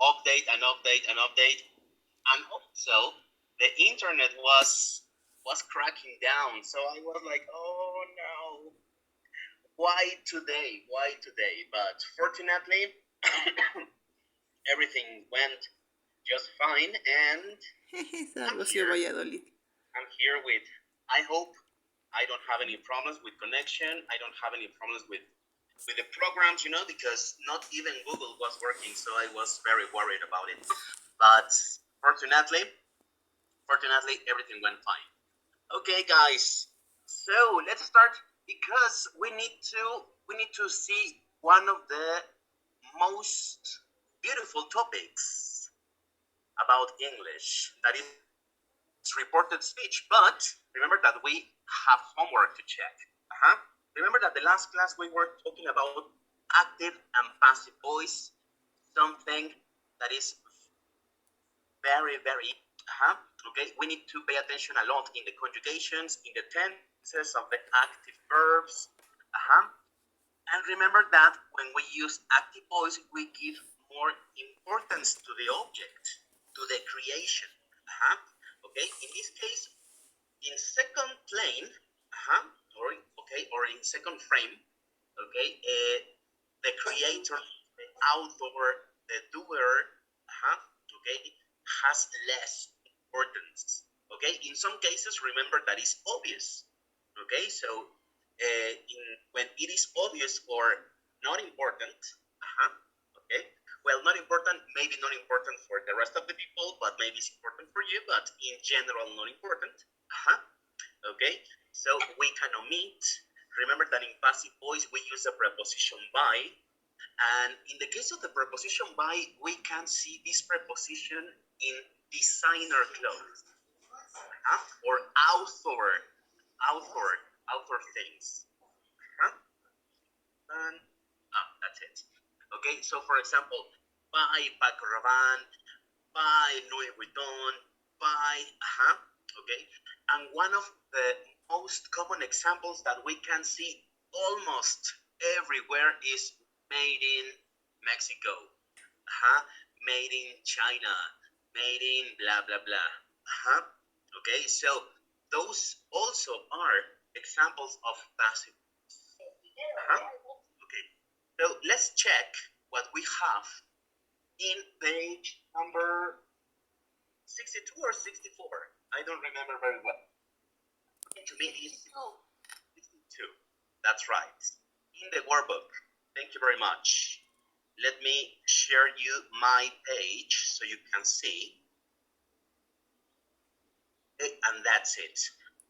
update and update and update, and also the internet was cracking down. So I was like, oh no, why today? Why today? But fortunately, everything went just fine, and I'm here. I'm here with. I hope I don't have any problems with connection. I don't have any problems with the programs, because not even Google was working, so I was very worried about it. But fortunately, everything went fine. Okay, guys. So let's start because we need to see one of the most beautiful topics about English, that is reported speech. But remember that we have homework to check. Remember that the last class we were talking about active and passive voice, something that is very, very, okay, we need to pay attention a lot in the conjugations, in the tenses of the active verbs. And remember that when we use active voice, we give more importance to the object, to the creation. Okay, in this case, in second plane, or in second frame, okay, the creator, the author, the doer, okay, has less importance. Okay, in some cases, remember that is obvious. Okay, so when it is obvious or not important, okay, well, not important, maybe not important for the rest of the people, but maybe it's important for you, but in general, not important. Okay, so we can omit. Remember that in passive voice, we use the preposition by. And in the case of the preposition by, we can see this preposition in designer clothes, or author things. And that's it. Okay, so for example, by Paco Rabanne, by Louis Vuitton, by, okay. And one of the most common examples that we can see almost everywhere is made in Mexico, made in China, made in blah, blah, blah. Okay, so those also are examples of passive. Okay, so let's check what we have in page number 62 or 64. I don't remember very well. To me, it's 62. That's right. In the workbook. Thank you very much. Let me share you my page so you can see. And that's it.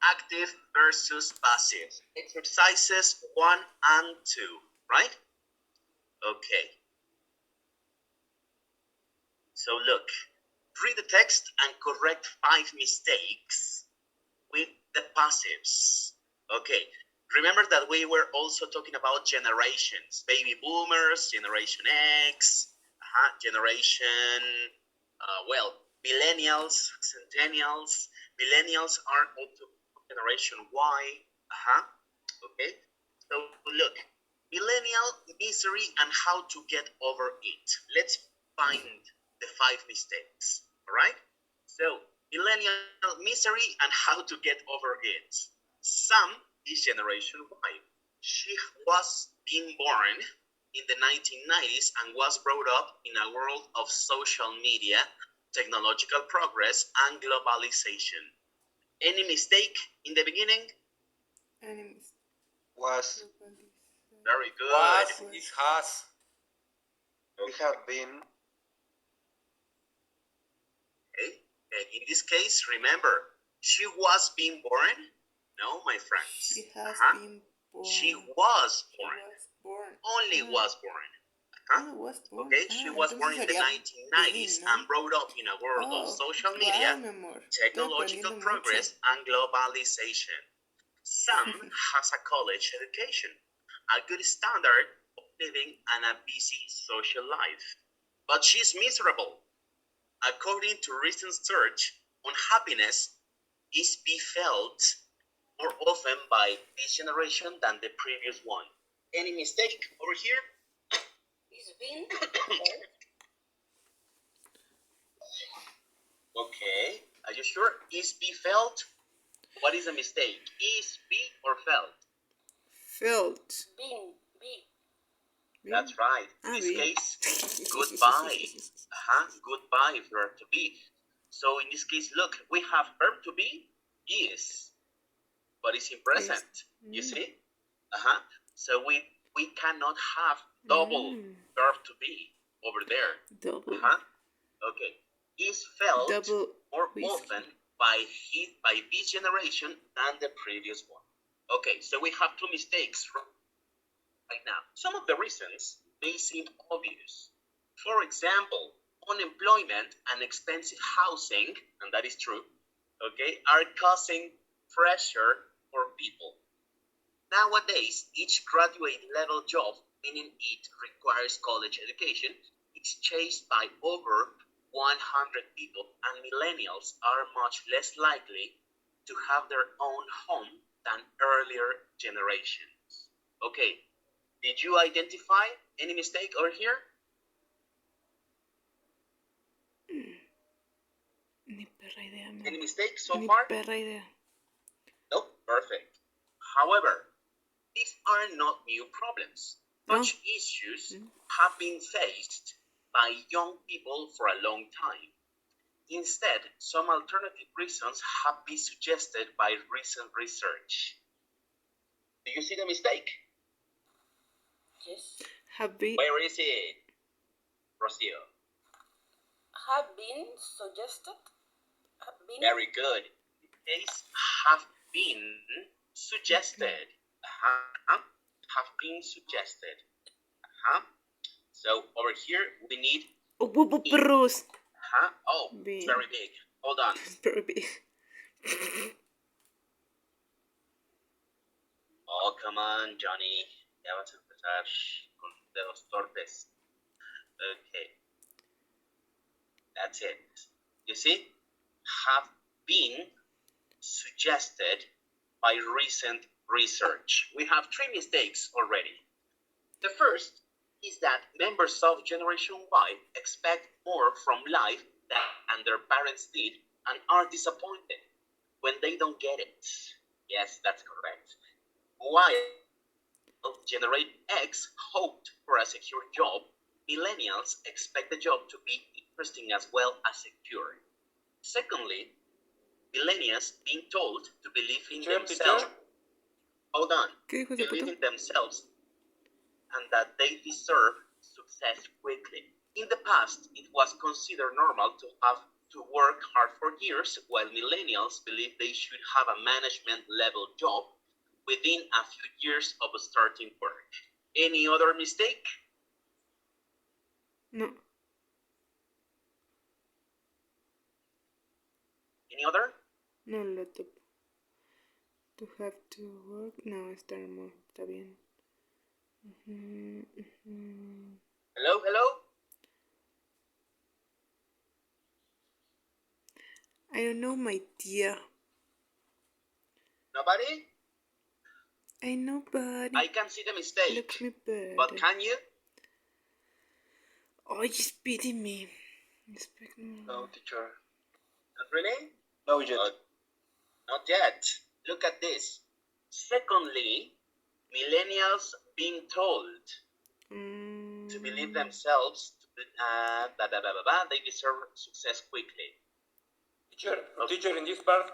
Active versus passive. Exercises 1 and 2, right? Okay. So look, read the text and correct 5 mistakes with the passives. Okay, remember that we were also talking about generations. Baby boomers, Generation X, generation, millennials, centennials. Millennials are also Generation Y. Okay, so look, millennial misery and how to get over it. Let's find the 5 mistakes, all right? So, millennial misery and how to get over it. Sam is Generation Y. She was being born in the 1990s and was brought up in a world of social media, technological progress, and globalization. Any mistake in the beginning? Was. Very good. Was. It has. Okay. We have been. Okay. And in this case, remember, she was being born? No, my friends. She has been born. She was born. Only was born. Okay, she was born in the 1990s and brought up in a world of social media, technological progress, and globalization. Sam has a college education, a good standard of living, and a busy social life. But she's miserable. According to recent research on happiness, is felt more often by this generation than the previous one. Any mistake over here? It's been. sure. Is be felt? What is a mistake? Is be or felt? Felt. Be. That's right. In this case, goodbye. Goodbye, verb to be. So in this case, look, we have verb to be is, but it's in present. You see? So we cannot have double verb to be over there. Double. Okay. Is felt Double more whiskey. often by this generation than the previous one. Okay, so we have two mistakes right now. Some of the reasons may seem obvious. For example, unemployment and expensive housing, and that is true, okay, are causing pressure for people. Nowadays, each graduate level job, meaning it requires college education, is chased by over 100 people, and millennials are much less likely to have their own home than earlier generations. Okay, did you identify any mistake over here? Ni perra idea, man. Any mistakes so Ni far? perra idea. Nope, perfect. However, these are not new problems. Such issues have been faced by young people for a long time. Instead, some alternative reasons have been suggested by recent research. Do you see the mistake? Yes. Where is it, Rocio? Have been suggested. Very good. The case have been suggested. Have been suggested. So over here we need Perros. Oh, it's very big. Hold on. Very big. Oh, come on, Johnny. Ya vas a empezar con dedos torpes. Okay. That's it. You see? Have been suggested by recent research. We have three mistakes already. The first is that members of Generation Y expect more from life than their parents did and are disappointed when they don't get it. Yes, that's correct. While Generation X hoped for a secure job, millennials expect the job to be interesting as well as secure. Secondly, millennials being told to believe in themselves. Hold on. Believe in themselves and that they deserve success quickly. In the past, it was considered normal to have to work hard for years, while millennials believe they should have a management level job within a few years of starting work. Any other mistake? No. Any other? No, to have to work. No, estar more. Está bien. Hello, hello? I don't know, my dear. Nobody? I know, but I can see the mistake. Looks me better. But can you? Oh, you're beating me. No, teacher. Not really? No yet. Not yet. Look at this. Secondly, millennials being told to believe themselves, they deserve success quickly. Teacher, in this part,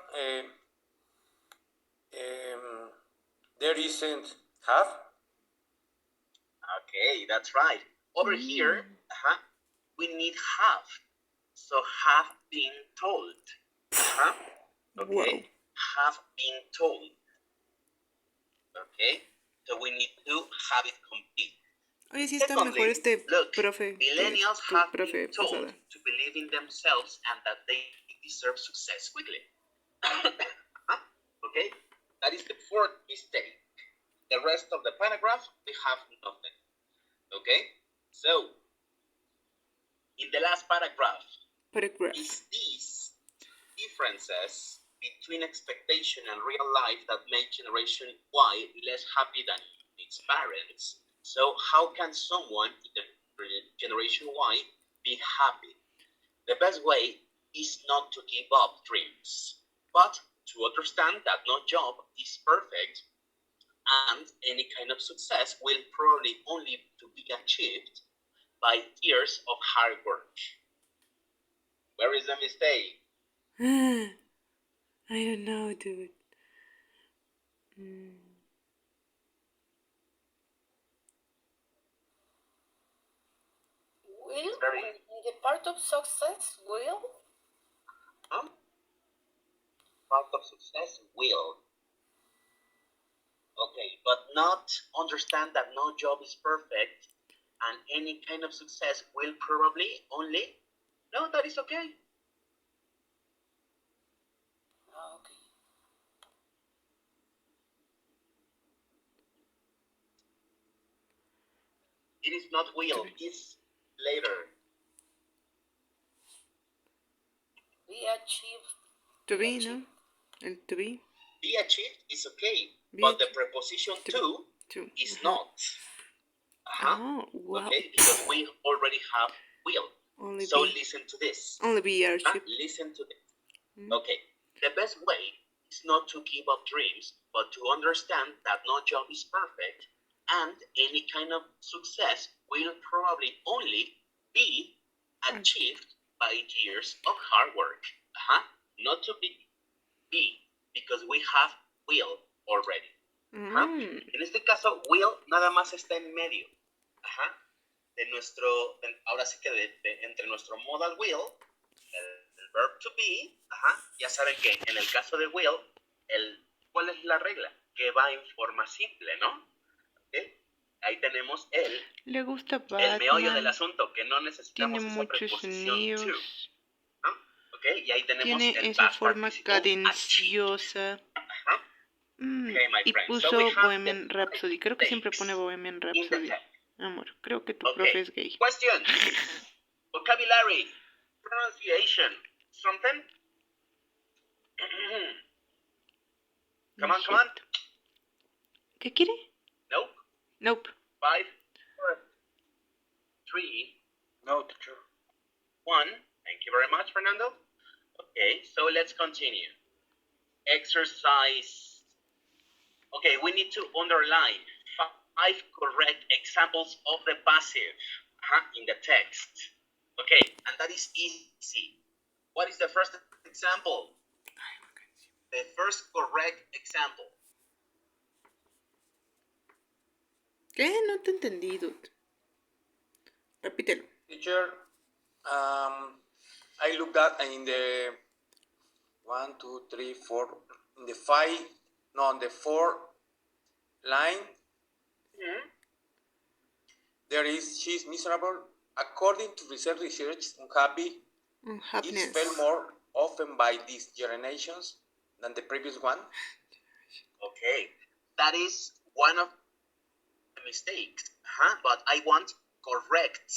there isn't have. Okay, that's right. Over here, we need have. So have been told. Okay. Wow. Have been told. Okay. So we need to have it complete. Oye, sí está mejor este look, profe. Millennials have profe been told pasada. to believe in themselves and that they deserve success quickly. Okay? That is the fourth mistake. The rest of the paragraph, we have nothing. Okay? So, in the last paragraph, is these differences between expectation and real life that make Generation Y less happy than its parents. So how can someone in the Generation Y be happy? The best way is not to give up dreams, but to understand that no job is perfect and any kind of success will probably only to be achieved by years of hard work. Where is the mistake? I don't know, dude. Will, in the part of success, will? Huh? Part of success will. Okay, but not understand that no job is perfect and any kind of success will probably only. No, that is okay. Okay. It is not will, it's later. Be achieved. To be, no? El to be. Be achieved is okay, but the preposition to is not. Oh, wow. Okay, because we already have will. Only so be. Listen to this. Only be achieved. Listen to this. Okay, the best way is not to give up dreams, but to understand that no job is perfect and any kind of success will probably only be achieved by years of hard work. Not to be, because we have will already. En este caso, will nada más está en medio. De nuestro, ahora sí que entre nuestro modal will, el verb to be, ya saben que en el caso de will, ¿cuál es la regla? Que va en forma simple, ¿no? ¿Okay? Ahí tenemos Le gusta Batman. El meollo del asunto, que no necesitamos tiene esa muchos preposición sonidos. to. ¿Okay? Y ahí tenemos tiene el esa past forma participle cadenciosa. Okay, my Y friend. puso So we have Bohemian Rhapsody. Creo que siempre pone Bohemian Rhapsody. Amor, creo que tu profe es gay. Question. Vocabulary. Pronunciation. Something? Come on. ¿Qué quiere? Nope. 5, 4, 3. No, teacher. 1. Thank you very much, Fernando. Okay, so let's continue. Exercise. Okay, we need to underline 5 correct examples of the passive in the text. Okay, and that is easy. What is the first example? The first correct example. ¿Qué? No te entendí, dude. Repítelo. Teacher, I looked at in the 1, 2, 3, 4, in the 5, no, on the 4 line, there is, she's miserable. According to recent research, unhappiness is felt more often by these generations than the previous one. Okay, that is one of the mistakes, but I want correct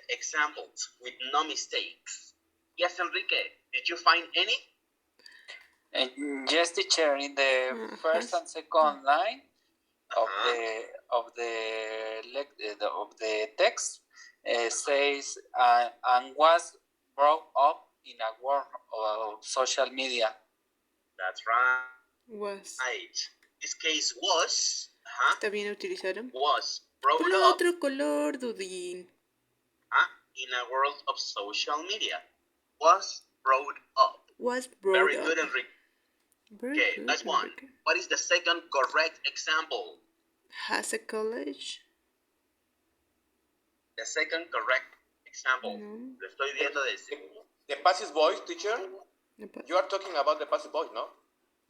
examples with no mistakes. Yes, Enrique, did you find any? Yes, teacher. In the first and second line of the text says and was brought up in a world of social media. That's right. Was. This case was. Está bien utilizado. Was brought Con up. otro color, Dudín. In a world of social media. Was brought up. Was brought Very up. good, Enrique. Very good, next one. Enrique. What is the second correct example? Has a college. The second correct example. No. Lo estoy viendo desde. The passive voice, teacher? You are talking about the passive voice, no?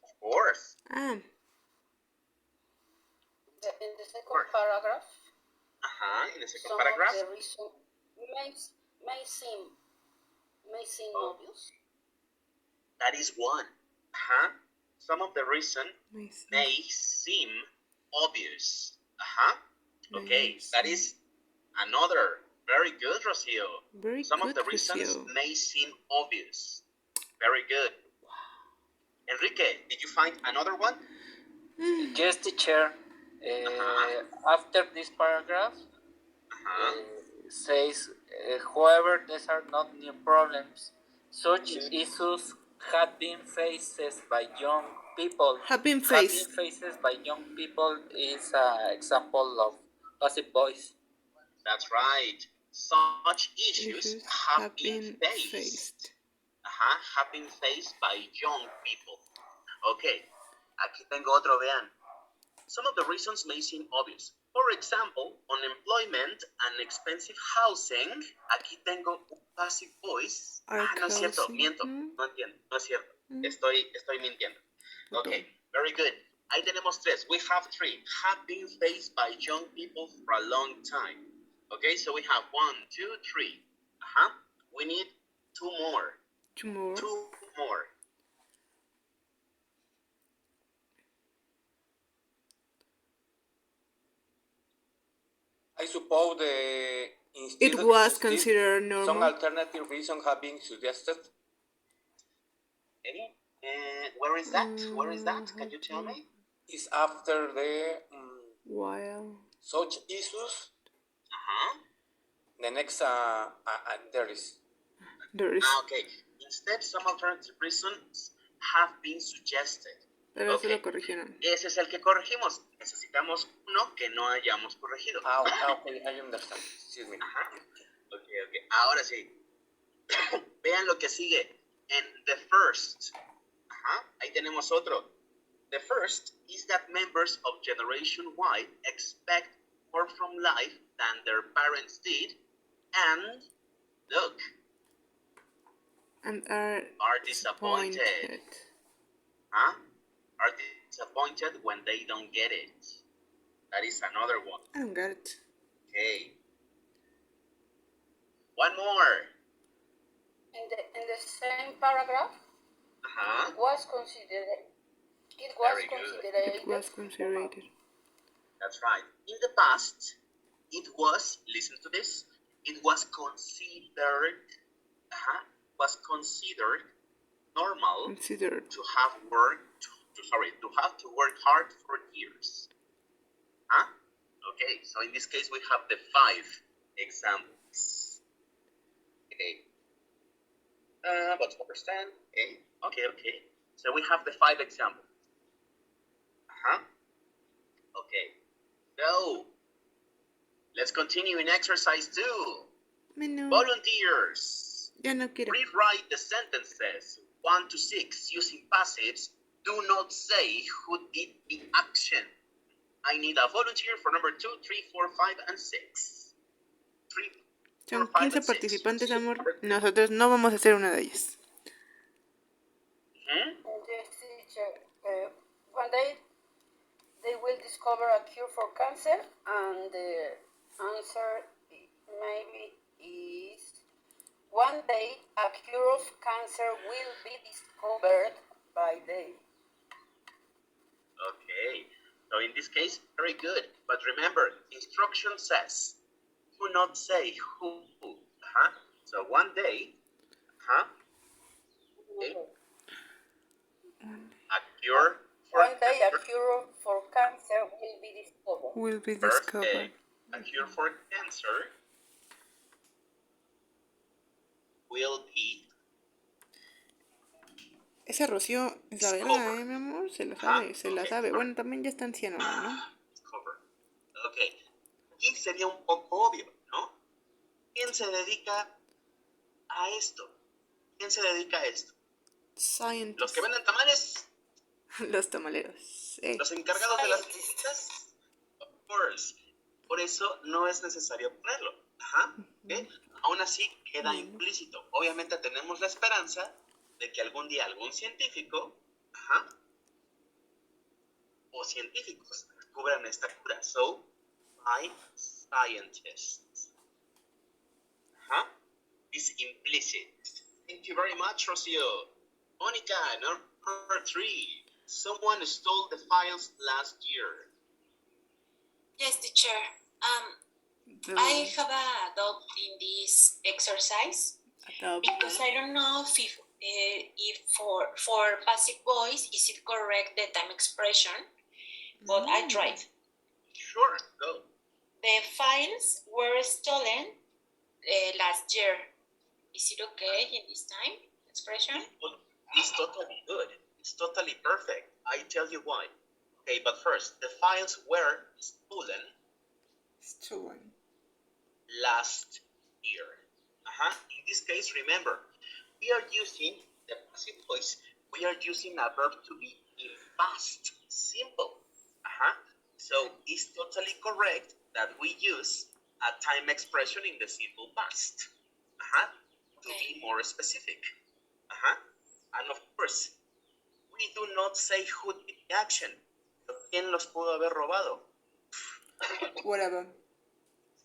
Of course. In the second paragraph. In the second paragraph. Some of the reason may seem obvious. That is one. Some of the reason may seem obvious. Okay, that is another. Very good, Rocio. Some of the reasons may seem obvious. Very good. Wow. Enrique, did you find another one? Yes, teacher. After this paragraph says however, these are not new problems. Such issues have been faced by young people. Have been faced. By young people is an example of passive voice. That's right. Such issues have been faced. Have been faced by young people. Okay, aquí tengo otro, vean. Some of the reasons may seem obvious. For example, unemployment and expensive housing. Aquí tengo un passive voice. No es cierto, miento. No entiendo, no es cierto. Estoy mintiendo. Okay, very good. Ahí tenemos tres. We have three. Have been faced by young people for a long time. Okay, so we have 1, 2, 3. We need two more. Two more. I suppose it was considered normal. Some alternative reasons have been suggested. Any? Where is that? Where is that? Can you tell me? It's after the such issues. The next there is. Okay. Instead, some alternative reasons have been suggested. Pero eso lo corrigieron. Ese es el que corregimos. Necesitamos uno que no hayamos corregido. Okay, I understand. Excuse me. Okay. Ahora sí. Vean lo que sigue. En the first. Ahí tenemos otro. The first is that members of Generation Y expect more from life than their parents did, and look. And are disappointed. Are disappointed when they don't get it. That is another one. I don't get it. Okay. One more. In the same paragraph, it was considered. That's right. In the past, it was. Listen to this. It was considered. Normal to have worked. To have to work hard for years. Okay, so in this case we have the 5 examples. Okay. But to understand. Okay. So we have the 5 examples. Okay. So let's continue in exercise 2. Volunteers. Ya no quiero. Rewrite the sentences 1 to 6 using passives. Do not say who did the action. I need a volunteer for number 2, 3, 4, 5, and 6. 3, Son 15 participantes, amor. Nosotros no vamos a ser una de ellas. Yes, teacher. One day they will discover a cure for cancer, and the answer maybe is one day a cure of cancer will be discovered by them. Okay, so in this case, very good. But remember, instruction says, do not say who. So one day, okay. A cure for one day a cure for cancer will be discovered. First day, a cure for cancer will be. Esa Rocío es la verdad, mi amor, se la sabe. Bueno, también ya está anciana, ¿no? Ok. Aquí sería un poco obvio, ¿no? ¿Quién se dedica a esto? ¿Quién se dedica a esto? Scientist. ¿Los que venden tamales? Los tamaleros. ¿Los encargados de las visitas? Of course. Por eso no es necesario ponerlo. ¿Okay? Aún así queda implícito. Obviamente tenemos la esperanza de que algún día algún científico o científicos descubran esta cura. So, by scientists. Is implicit. Thank you very much, Rocio. Monica, number 3. Someone stole the files last year. Yes, teacher. I have a doubt in this exercise because I don't know if for passive voice is it correct the time expression, but I tried. Sure, go. The files were stolen last year. Is it okay in this time expression? It's totally good. It's totally perfect. I tell you why. Okay, but first, the files were stolen last year. In this case, remember, we are using the passive voice. We are using a verb to be in past simple. So it's totally correct that we use a time expression in the simple past. To be more specific. And of course, we do not say who did the action. ¿Quién los pudo haber robado? Whatever.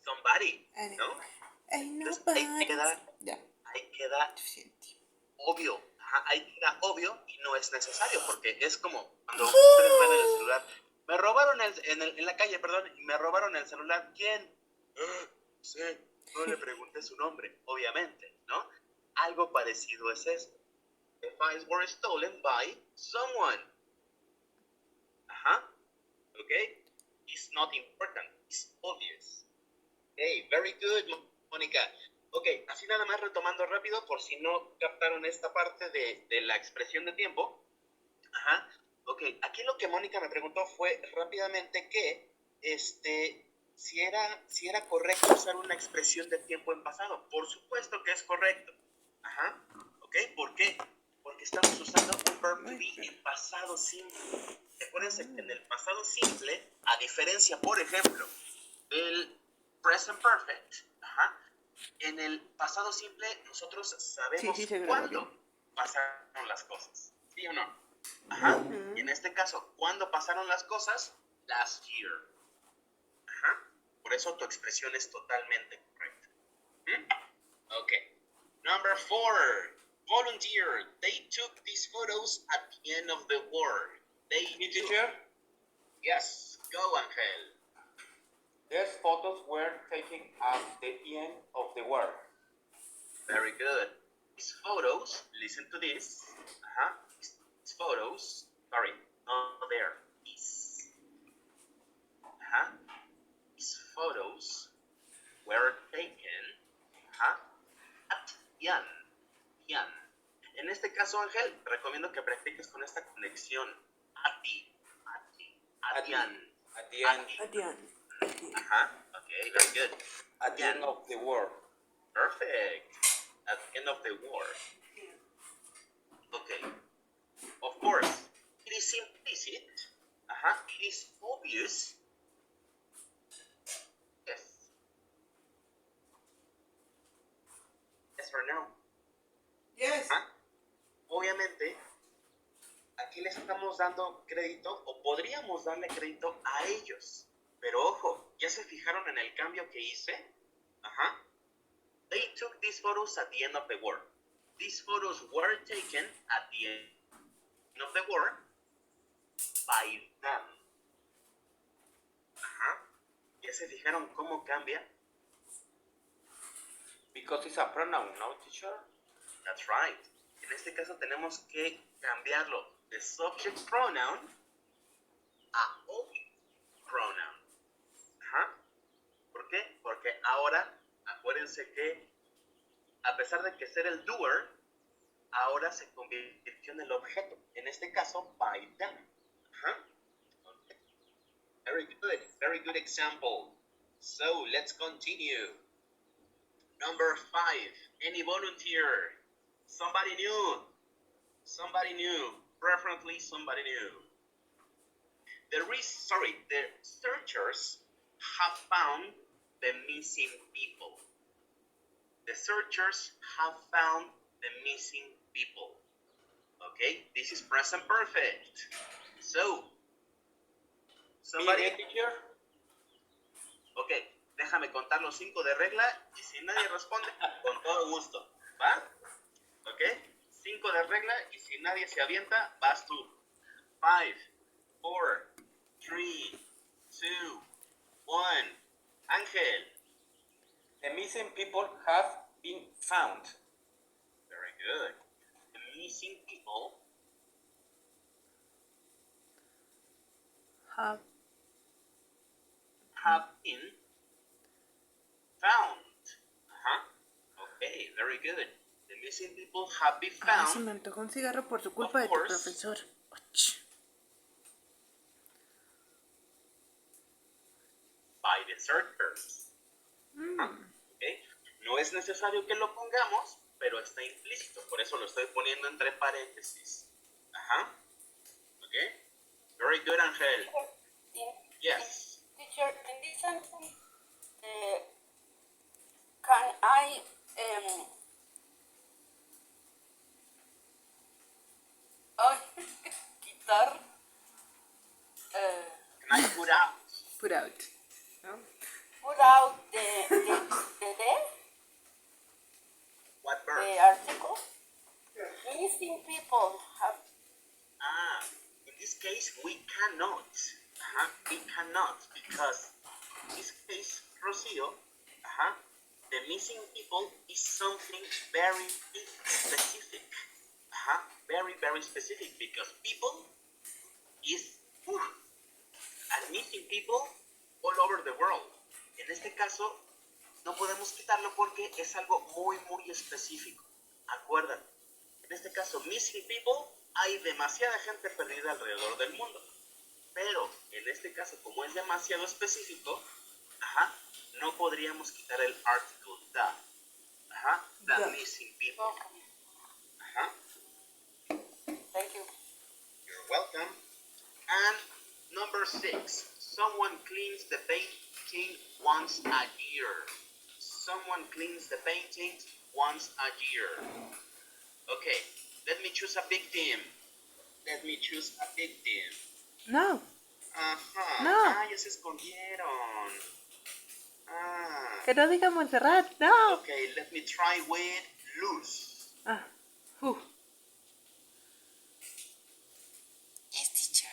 Somebody, Anyway. ¿no? Entonces, ahí queda obvio. Ahí queda obvio y no es necesario porque es como cuando ustedes ven en el celular. Me robaron en la calle, perdón, y me robaron el celular. ¿Quién? Sí, no le pregunté su nombre, obviamente, ¿no? Algo parecido es esto. The files were stolen by someone. Okay? It's not important. It's obvious. Hey, very good, Mónica. Ok, así nada más retomando rápido, por si no captaron esta parte de la expresión de tiempo. Ok, aquí lo que Mónica me preguntó fue rápidamente que, si era correcto usar una expresión de tiempo en pasado. Por supuesto que es correcto. Ok, ¿por qué? Porque estamos usando un verb to be en pasado simple. Recuérdense que en el pasado simple, a diferencia, por ejemplo, del present perfect, en el pasado simple nosotros sabemos cuándo pasaron las cosas. ¿Sí o no? Y en este caso, ¿cuándo pasaron las cosas? Last year. Por eso tu expresión es totalmente correcta. Ok. Number 4. Volunteer. They took these photos at the end of the war. Teacher? Yes. Go, Angel. These photos were taken at the end of the war. Very good. These photos, listen to this. These photos, sorry, not there. These. These photos were taken at the end. En este caso, Ángel, te recomiendo que practiques con esta conexión. At the end. Okay, very good. At the end of the war. Perfect. At the end of the war. Okay. Of course, it is implicit. It is obvious. Yes. Yes or no? Yes. Obviamente, aquí les estamos dando crédito o podríamos darle crédito a ellos. Pero ojo, ¿ya se fijaron en el cambio que hice? They took these photos at the end of the war. These photos were taken at the end of the war by them. ¿Ya se fijaron cómo cambia? Because it's a pronoun, no, teacher? That's right. En este caso tenemos que cambiarlo de subject pronoun a object pronoun. ¿Por qué? Porque ahora, acuérdense que a pesar de que ser el doer, ahora se convirtió en el objeto. En este caso, by them. Okay. Very good example. So, let's continue. Number 5. Any volunteer? Somebody new. Preferably somebody new. The searchers have found the missing people. The searchers have found the missing people. Okay, this is present perfect. So, somebody... teacher? Okay, déjame contar los 5 de regla y si nadie responde, con todo gusto. ¿Va? Ok, 5 de regla y si nadie se avienta, vas tú. 5, 4, 3, 2, 1. Ángel. The missing people have been found. Very good. The missing people Have been found. Okay, very good. The missing people have been found. Se me antojó un cigarro por su culpa de tu profesor. By the searchers. Okay. No es necesario que lo pongamos, pero está implícito. Por eso lo estoy poniendo entre paréntesis. Okay. Very good, Angel. Yes. Teacher, in this sentence, can I quitar? Can I put out? Put out. ¿No? Put out the What verb? the article. Missing people have. In this case, we cannot. We cannot because in this case, Rocio, the missing people is something very specific. Very, very specific because people is and missing people all over the world. En este caso, no podemos quitarlo porque es algo muy, muy específico. Acuérdate, en este caso, missing people, hay demasiada gente perdida alrededor del mundo. Pero, en este caso, como es demasiado específico, no podríamos quitar el article the. The missing people. Thank you. You're welcome. And number 6, someone cleans the painting once a year. Someone cleans the painting once a year. Okay, let me choose a big team. No. No. Ya se escondieron. Que no diga Montserrat, no. Okay, let me try with Luz. Yes, teacher.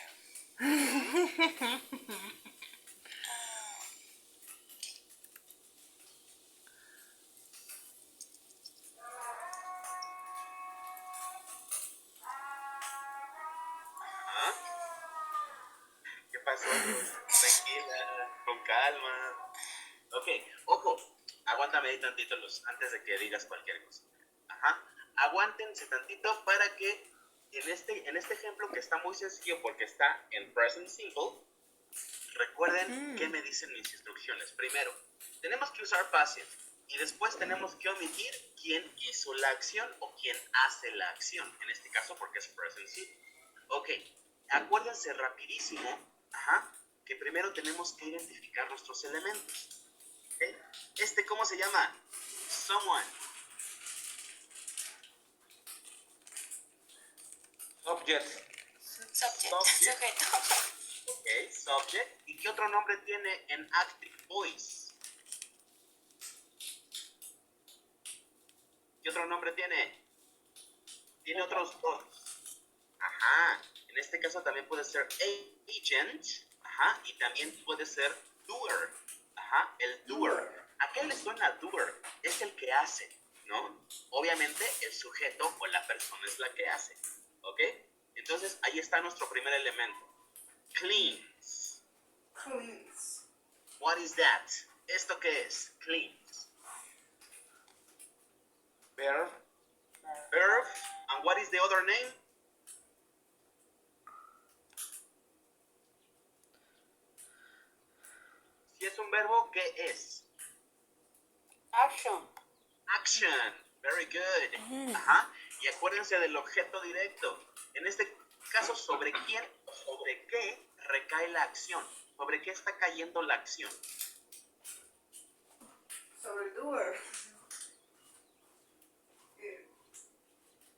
¿Qué pasó, Luz? Tranquila, con calma. Ok, ojo, aguántame ahí tantito, Luz, antes de que digas cualquier cosa. Aguántense tantito para que en este ejemplo que está muy sencillo porque está en present simple, recuerden qué me dicen mis instrucciones. Primero, tenemos que usar passive y después tenemos que omitir quién hizo la acción o quién hace la acción, en este caso porque es present simple. Ok, acuérdense rapidísimo, que primero tenemos que identificar nuestros elementos. ¿Okay? ¿Cómo se llama? Someone. Subject. Sujeto. Ok, subject. ¿Y qué otro nombre tiene en active voice? ¿Qué otro nombre tiene? Tiene otros dos. En este caso también puede ser agent, y también puede ser doer, el doer. ¿A qué le suena doer? Es el que hace, ¿no? Obviamente el sujeto o la persona es la que hace, ¿ok? Entonces ahí está nuestro primer elemento. Cleans. What is that? ¿Esto qué es? Cleans. Verb. Verb. And what is the other name? Si es un verbo, ¿qué es? Action. Action. Very good. Y acuérdense del objeto directo. En este caso, ¿sobre quién o sobre qué recae la acción? ¿Sobre qué está cayendo la acción? Sobre el doer.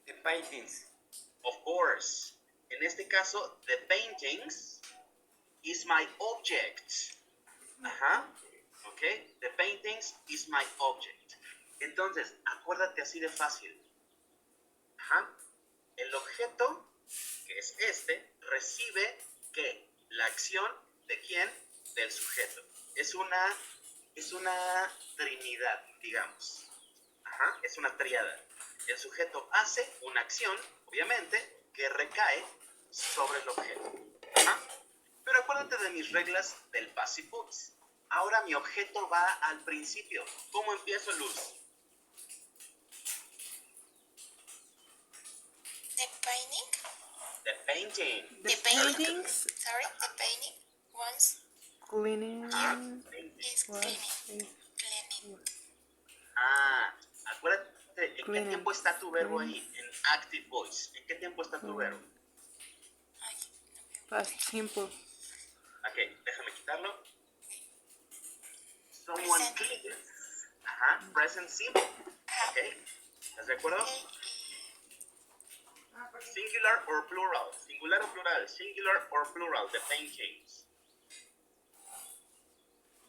The paintings. Of course. En este caso, the paintings is my object. Okay. The paintings is my object. Entonces, acuérdate así de fácil. El objeto, que es recibe ¿qué? La acción de quién? Del sujeto. Es una trinidad, digamos. Es una tríada. El sujeto hace una acción, obviamente, que recae sobre el objeto. Pero acuérdate de mis reglas del passive voice. Ahora mi objeto va al principio. ¿Cómo empiezo, Luz? The painting. The paintings. Sorry, the painting. Once. Cleaning. Is cleaning. Cleaning. Acuérdate, ¿en qué tiempo está tu verbo ahí? En active voice. ¿En qué tiempo está tu verbo? Past simple. Ok, déjame quitarlo. Someone cleans. Present simple. Ok, ¿estás de acuerdo? Singular or plural. Singular o plural. Singular or plural. The paintings.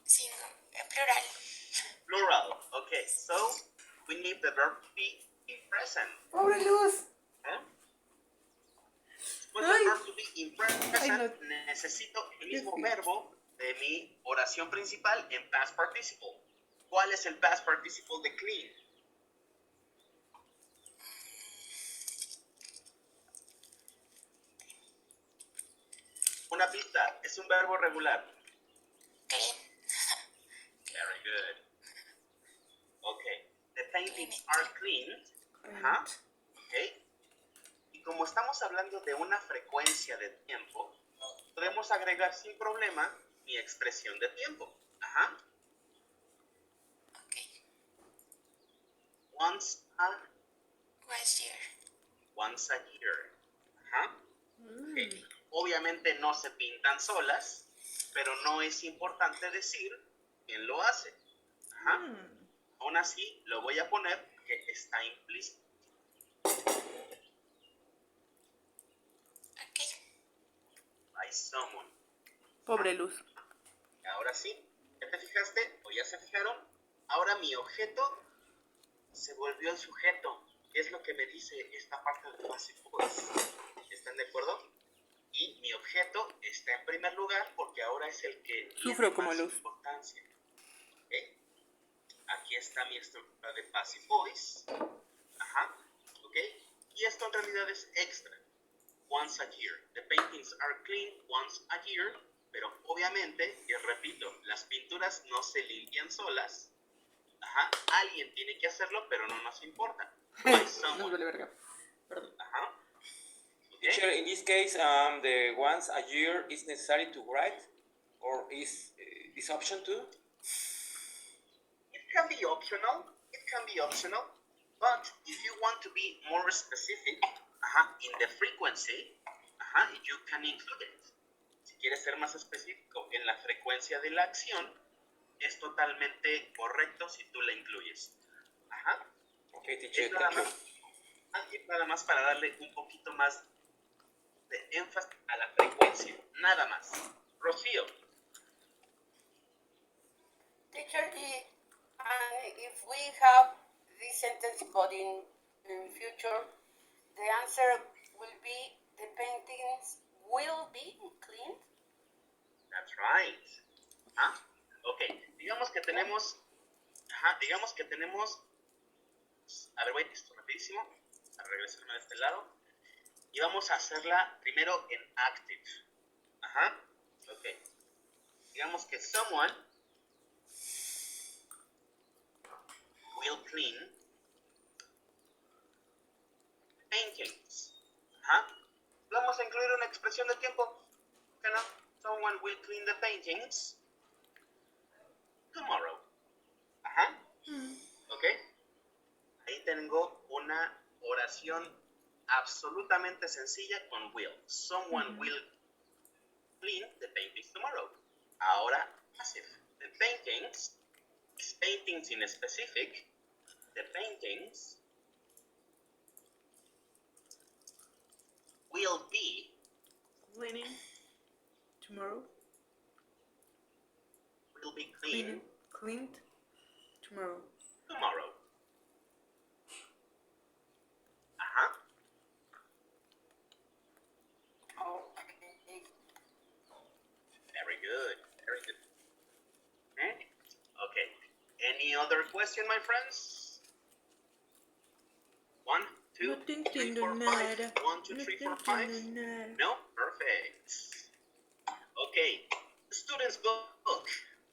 Plural. Plural. Okay, so we need the verb to be in present. ¡Pobre Luz! Pues el verb to be in present, necesito el mismo verbo de mi oración principal en past participle. ¿Cuál es el past participle de clean? Una pista, es un verbo regular. Clean. Very good. Okay. The paintings are cleaned. Okay. Y como estamos hablando de una frecuencia de tiempo, podemos agregar sin problema mi expresión de tiempo. Okay. Once a year. Okay. Obviamente no se pintan solas, pero no es importante decir quién lo hace. Aún así, lo voy a poner que está implícito. Okay. By someone. Pobre Luz. Ahora sí, ¿ya te fijaste o ya se fijaron? Ahora mi objeto se volvió el sujeto. ¿Qué es lo que me dice esta parte del passive voice? ¿Están de acuerdo? Y mi objeto está en primer lugar porque ahora es el que Sufro tiene como más Luz. importancia. ¿Okay? Aquí está mi estructura de passive voice. ¿Ok? Y esto en realidad es extra. Once a year. The paintings are cleaned once a year. Pero obviamente, y repito, las pinturas no se limpian solas. Alguien tiene que hacerlo, pero no nos importa. Nos vale verga. Perdón. Okay. Teacher, in this case, the once a year is necessary to write, or is this option too? It can be optional. It can be optional. But if you want to be more specific in the frequency, you can include it. Si quieres ser más específico en la frecuencia de la acción, es totalmente correcto si tú la incluyes. Okay, teacher, nada más para darle un poquito más de énfasis a la frecuencia. Nada más. Rocío. Teacher, if we have this sentence but in future, the answer will be the paintings will be cleaned. That's right. Ok, digamos que tenemos, a ver, voy esto rapidísimo, a regresarme de este lado, y vamos a hacerla primero en active. Ok. Digamos que someone will clean paintings. Vamos a incluir una expresión de tiempo. ¿Qué no? Someone will clean the paintings tomorrow. ¿Ok? Ahí tengo una oración absolutamente sencilla con will. Someone will clean the paintings tomorrow. Ahora, passive. The paintings in specific, the paintings will be Cleaning tomorrow. Will be clean Cleaned tomorrow. Tomorrow. Okay. Very good. Very good. Okay. Any other question, my friends? 1, 2, 3, 4, 5. 1, 2, 3, 4, 5. No? Perfect. Okay. Students' book.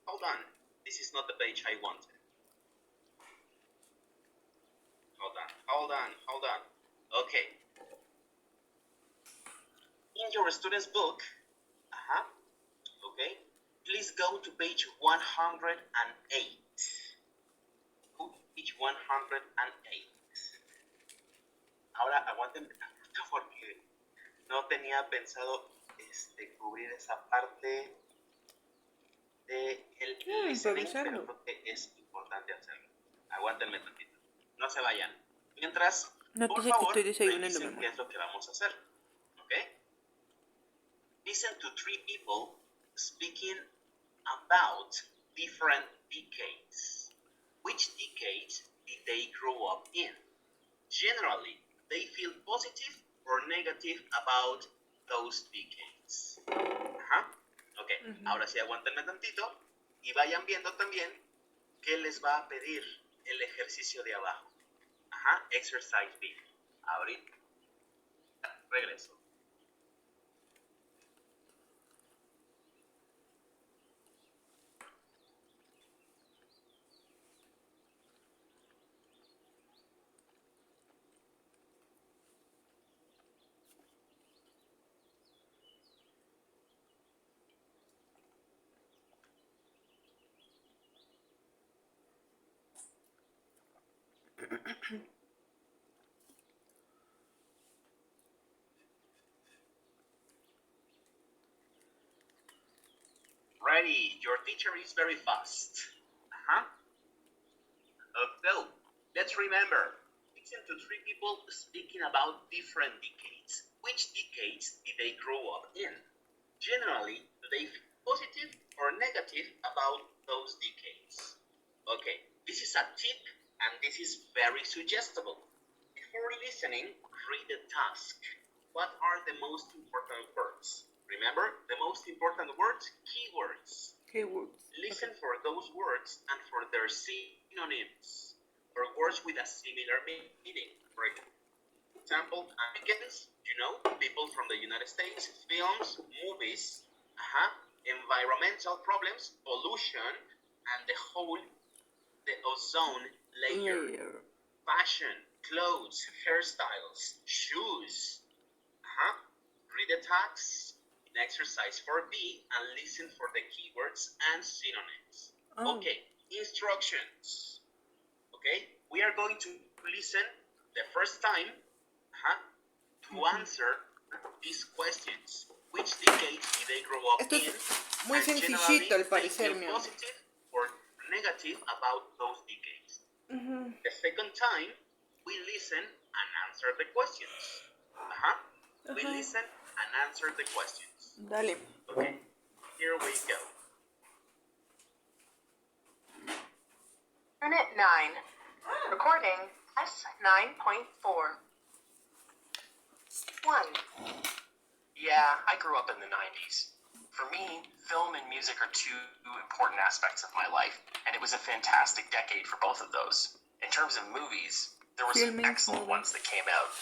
Hold on. This is not the page I wanted. Hold on. Okay. your student's book, okay, please go to page 108. Page 108. Ahora aguántenme tantito porque no tenía pensado cubrir esa parte del listening, pero creo que es importante hacerlo. Aguántenme tantito. No se vayan. Mientras, por favor, revisen qué es lo que vamos a hacer. ¿Ok? Listen to three people speaking about different decades. Which decades did they grow up in? Generally, they feel positive or negative about those decades. Ok, ahora sí aguántenme tantito y vayan viendo también qué les va a pedir el ejercicio de abajo. Exercise B. Ahorita regreso. Ready, your teacher is very fast. So, let's remember, listen to three people speaking about different decades. Which decades did they grow up in? Generally, do they feel positive or negative about those decades? Okay, this is a tip and this is very suggestible. Before listening, read the task. What are the most important words? Remember, the most important words, keywords. Listen for those words and for their synonyms, or words with a similar meaning. For example, Americans, people from the United States, films, movies, environmental problems, pollution, and the ozone layer. Fashion, clothes, hairstyles, shoes. Read the text in exercise 4B and listen for the keywords and synonyms. Okay, instructions. Okay, we are going to listen the first time to answer these questions. Which decade did they grow up Esto in? es muy sencillito al parecer, mi amor. Positive or negative about those decades. The second time, we listen and answer the questions. We listen and answer the questions. Dale. Okay, here we go. Unit 9. Recording S9.4. 1. Yeah, I grew up in the 90s. For me, film and music are two important aspects of my life, and it was a fantastic decade for both of those. In terms of movies, there were some excellent ones that came out.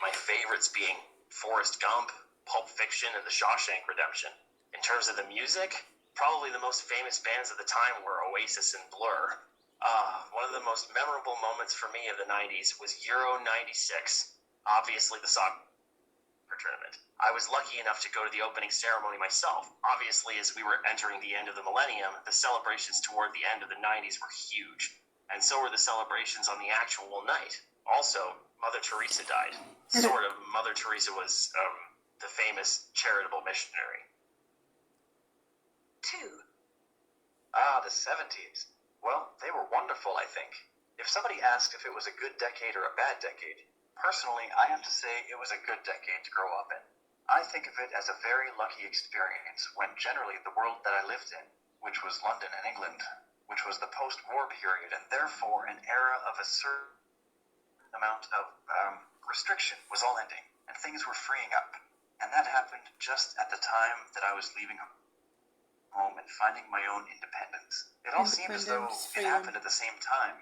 My favorites being Forrest Gump, Pulp Fiction, and The Shawshank Redemption. In terms of the music, probably the most famous bands of the time were Oasis and Blur. One of the most memorable moments for me of the 90s was Euro 96, obviously the soccer tournament. I was lucky enough to go to the opening ceremony myself. Obviously, as we were entering the end of the millennium, the celebrations toward the end of the 90s were huge, and so were the celebrations on the actual night. Also, Mother Teresa died. Sort of. Mother Teresa was the famous charitable missionary. 2. The 70s. Well, they were wonderful, I think. If somebody asked if it was a good decade or a bad decade, personally, I have to say it was a good decade to grow up in. I think of it as a very lucky experience when generally the world that I lived in, which was London and England, which was the post-war period and therefore an era of a certain amount of restriction, was all ending and things were freeing up. And that happened just at the time that I was leaving home and finding my own independence. It all seemed as though it happened at the same time.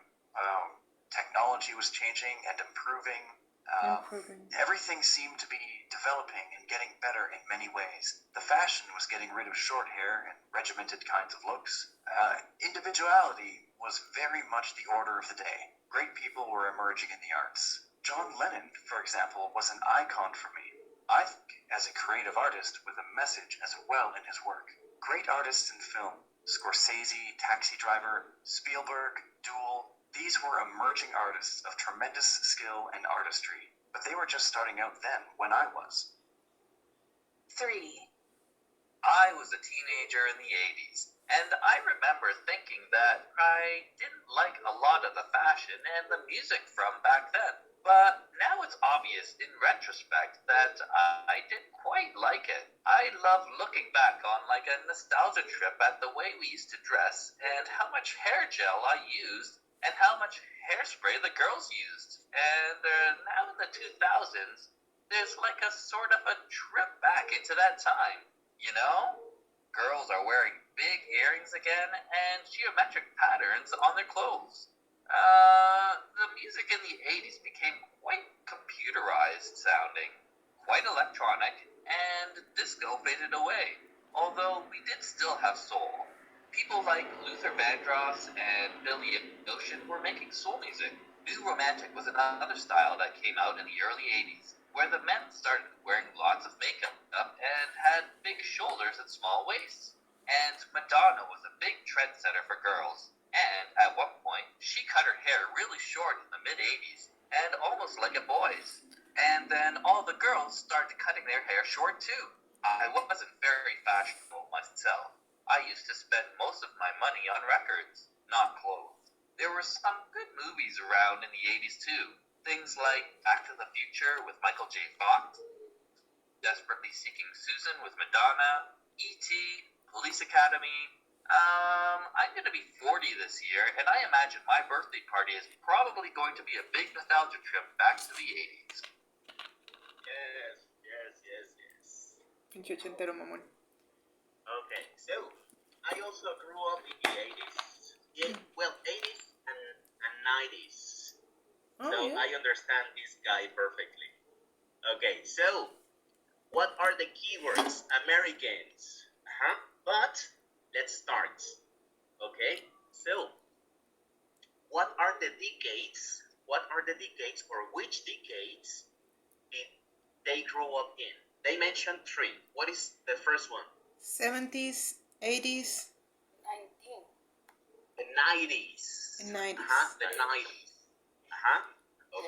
Technology was changing and improving. Everything seemed to be developing and getting better in many ways. The fashion was getting rid of short hair and regimented kinds of looks. Individuality was very much the order of the day. Great people were emerging in the arts. John Lennon, for example, was an icon for me. I think as a creative artist with a message as well in his work. Great artists in film, Scorsese, Taxi Driver, Spielberg, Duel, these were emerging artists of tremendous skill and artistry, but they were just starting out then when I was. 3. I was a teenager in the 80s, and I remember thinking that I didn't like a lot of the fashion and the music from back then. But now it's obvious in retrospect that I didn't quite like it. I love looking back on like a nostalgia trip at the way we used to dress and how much hair gel I used and how much hairspray the girls used. And now in the 2000s, there's like a sort of a trip back into that time, you know? Girls are wearing big earrings again and geometric patterns on their clothes. The music in the 80s became quite computerized sounding, quite electronic, and disco faded away, although we did still have soul. People like Luther Vandross and Billy Ocean were making soul music. New Romantic was another style that came out in the early 80s, where the men started wearing lots of makeup and had big shoulders and small waists. And Madonna was a big trendsetter for girls. And at one point, she cut her hair really short in the mid-80s, and almost like a boy's. And then all the girls started cutting their hair short too. I wasn't very fashionable myself. I used to spend most of my money on records, not clothes. There were some good movies around in the 80s too. Things like Back to the Future with Michael J. Fox, Desperately Seeking Susan with Madonna, E.T., Police Academy. I'm going to be 40 this year, and I imagine my birthday party is probably going to be a big nostalgia trip back to the 80s. Yes. Pinche ochentero, mamón. Okay, so I also grew up in the 80s. Yeah, well, 80s and 90s. Oh, so yeah. I understand this guy perfectly. Okay, so what are the keywords? Americans. But let's start. Okay, so what are the decades? What are the decades, or which decades did they grow up in? They mentioned 3. What is the first one? 70s, 80s, 19. The 90s. and 90s. The 90s.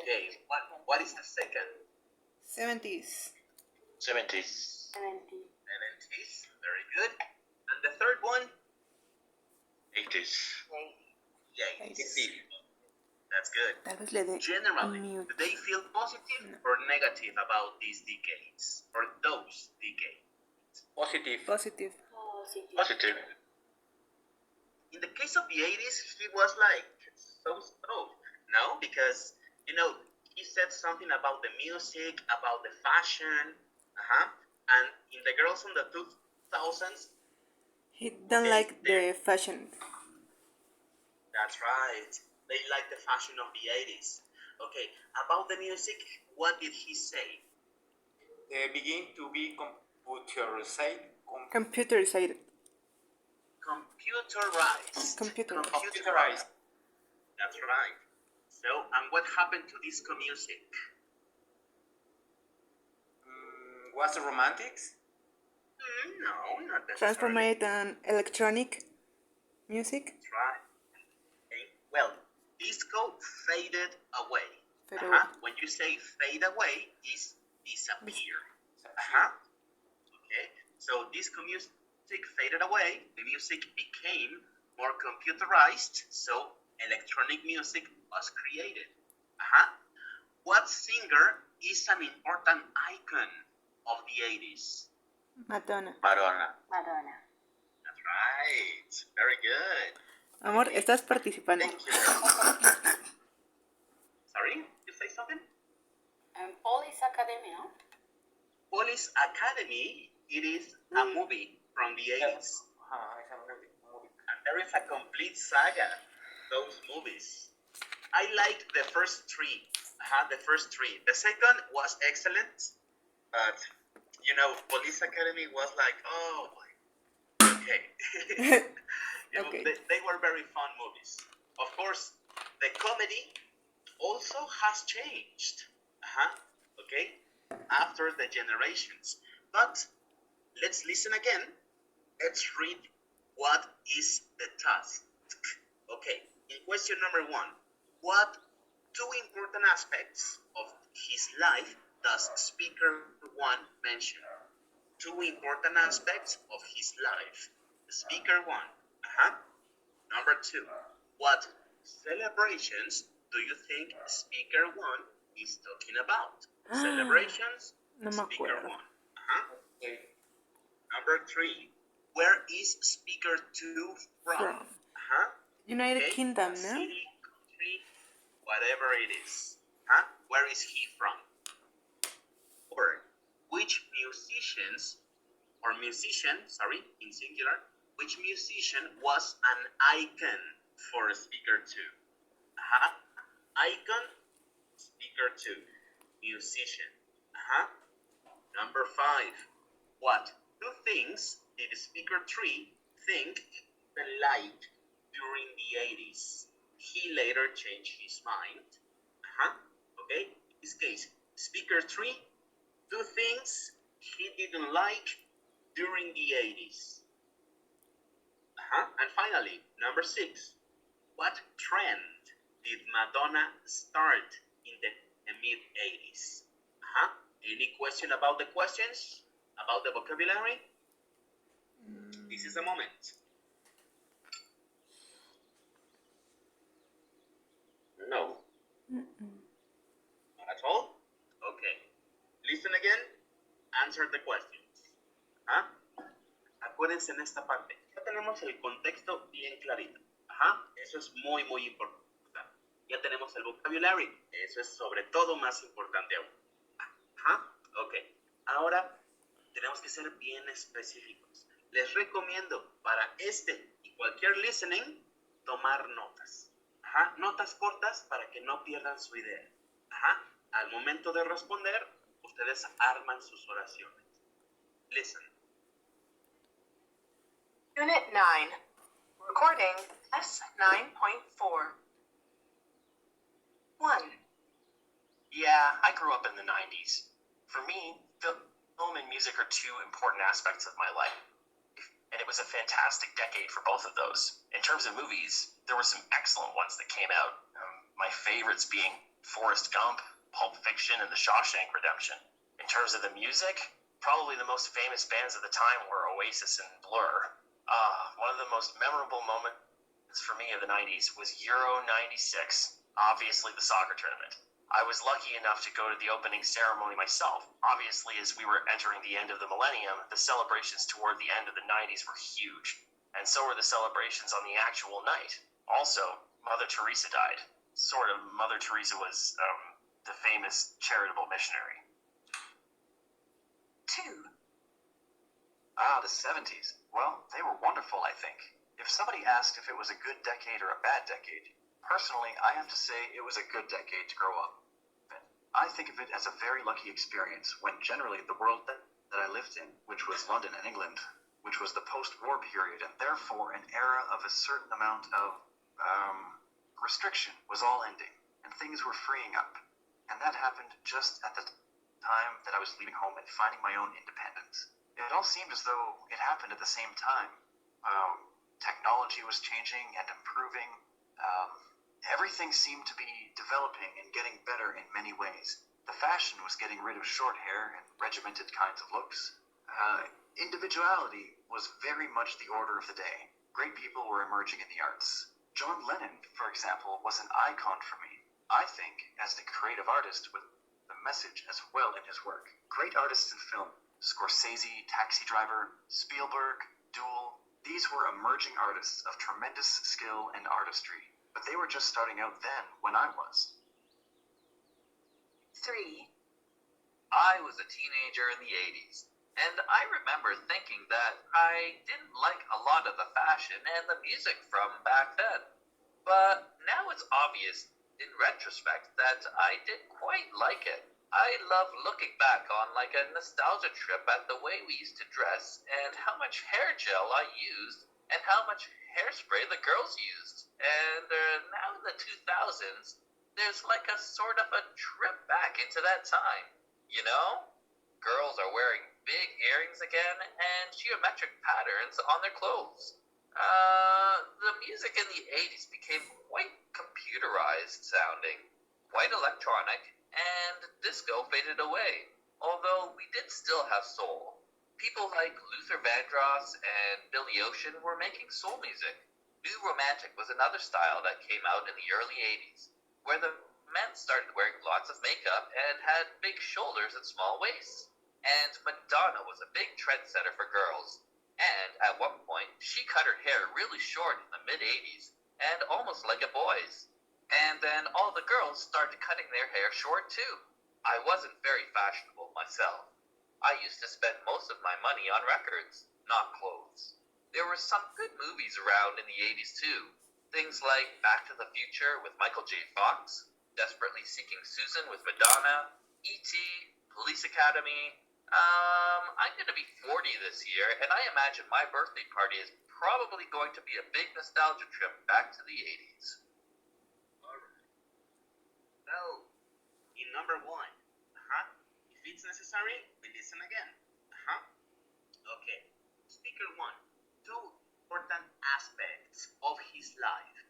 Okay. What is the second? 70s. 70s. 70s. Very good. And the third one? 80s. Yeah, it's easy. That's good. Tal vez le dé Generally, mute. do they feel positive or negative about these decades, or those decades? Positive. Positive. Positive. In the case of the 80s, he was like so stoked, no? Because, he said something about the music, about the fashion, and in the girls in the 2000s, He don't like the fashion. that's right. They like the fashion of the 80s. Okay, about the music, what did he say? They begin to be computerized. Computerized. Computerized. That's right. So, and what happened to disco music? Was it romantics? No, not necessarily. Transformed and electronic music. That's right. Okay. Well, disco faded away. When you say fade away, is disappear. Okay. So disco music faded away. The music became more computerized. So electronic music was created. What singer is an important icon of the 80s? Madonna. That's right. Very good. Amor, estás participando. Thank you. Sorry? You say something? Police Academy, no? Police Academy, it is a movie from the 80s. It's a movie. And there is a complete saga, those movies. I liked the first 3. The second was excellent, but, Police Academy was like, oh, okay. Okay. They were very fun movies. Of course, the comedy also has changed. Okay? after the generations. But let's listen again. Let's read what is the task. Okay, in question number 1, what two important aspects of his life does speaker 1 mention? Two important aspects of his life. Speaker 1. Number 2, what celebrations do you think speaker 1 is talking about? Celebrations, No me speaker acuerdo. 1. Number 3, where is speaker 2 from? United Kingdom, no? City, country, whatever it is. Where is he from? Or which musician, in singular, which musician was an icon for speaker 2? Icon, speaker 2, musician. Number 5, what two things did speaker 3 think and liked during the 80s? He later changed his mind. Okay, in this case, speaker 3, two things he didn't like during the 80s. And finally, number 6, what trend did Madonna start in the mid-80s? Any question about the questions? About the vocabulary? This is the moment. No. Not at all? Okay. Listen again. Answer the questions. Acuérdense en esta parte. Ya tenemos el contexto bien clarito. Eso es muy, muy importante. Ya tenemos el vocabulary. Eso es sobre todo más importante aún. Ok. Ahora tenemos que ser bien específicos. Les recomiendo para este y cualquier listening tomar notas. Notas cortas para que no pierdan su idea. Al momento de responder, ustedes arman sus oraciones. Listen. Unit 9. Recording S9.4. 1. Yeah, I grew up in the 90s. For me, film and music are two important aspects of my life. And it was a fantastic decade for both of those. In terms of movies, there were some excellent ones that came out. My favorites being Forrest Gump, Pulp Fiction, and The Shawshank Redemption. In terms of the music, probably the most famous bands of the time were Oasis and Blur. One of the most memorable moments for me of the 90s was Euro 96, obviously the soccer tournament. I was lucky enough to go to the opening ceremony myself. Obviously, as we were entering the end of the millennium, the celebrations toward the end of the 90s were huge. And so were the celebrations on the actual night. Also, Mother Teresa died. Sort of, Mother Teresa was the famous charitable missionary. 2. The 70s. Well, they were wonderful, I think. If somebody asked if it was a good decade or a bad decade, personally, I have to say it was a good decade to grow up in. I think of it as a very lucky experience when generally the world that I lived in, which was London and England, which was the post-war period and therefore an era of a certain amount of restriction, was all ending and things were freeing up. And that happened just at the time that I was leaving home and finding my own independence. It all seemed as though it happened at the same time. Technology was changing and improving. Everything seemed to be developing and getting better in many ways. The fashion was getting rid of short hair and regimented kinds of looks. Individuality was very much the order of the day. Great people were emerging in the arts. John Lennon, for example, was an icon for me. I think, as the creative artist with the message as well in his work. Great artists in film, Scorsese, Taxi Driver, Spielberg, Duel, these were emerging artists of tremendous skill and artistry. But they were just starting out then, when I was. 3. I was a teenager in the 80s, and I remember thinking that I didn't like a lot of the fashion and the music from back then. But now it's obvious, in retrospect, that I did quite like it. I love looking back on like a nostalgia trip at the way we used to dress and how much hair gel I used and how much hairspray the girls used. And now in the 2000s, there's like a sort of a trip back into that time. You know? Girls are wearing big earrings again and geometric patterns on their clothes. The music in the 80s became quite computerized sounding, quite electronic, and disco faded away, although we did still have soul. People like Luther Vandross and Billy Ocean were making soul music. New Romantic was another style that came out in the early 80s, where the men started wearing lots of makeup and had big shoulders and small waists. And Madonna was a big trendsetter for girls. And at one point, she cut her hair really short in the mid-80s, and almost like a boy's. And then all the girls started cutting their hair short too. I wasn't very fashionable myself. I used to spend most of my money on records, not clothes. There were some good movies around in the 80s too. Things like Back to the Future with Michael J. Fox, Desperately Seeking Susan with Madonna, E.T., Police Academy. I'm going to be 40 this year, and I imagine my birthday party is probably going to be a big nostalgia trip back to the 80s. Alright. So, in number 1, if it's necessary, we listen again. Okay. Speaker 1. 2 important aspects of his life.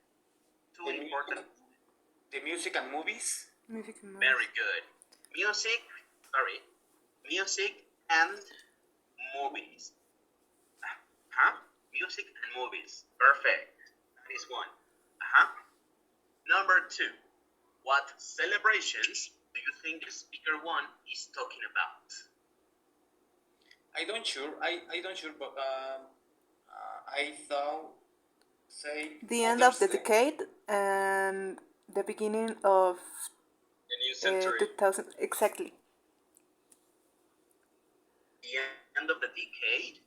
The music and movies? Very good. Music and movies. Music and movies. Perfect. That is 1. Number 2. What celebrations do you think speaker 1 is talking about? I don't sure, but I thought say the end of the decade and the beginning of the new century. 2000 exactly. The end of the decade?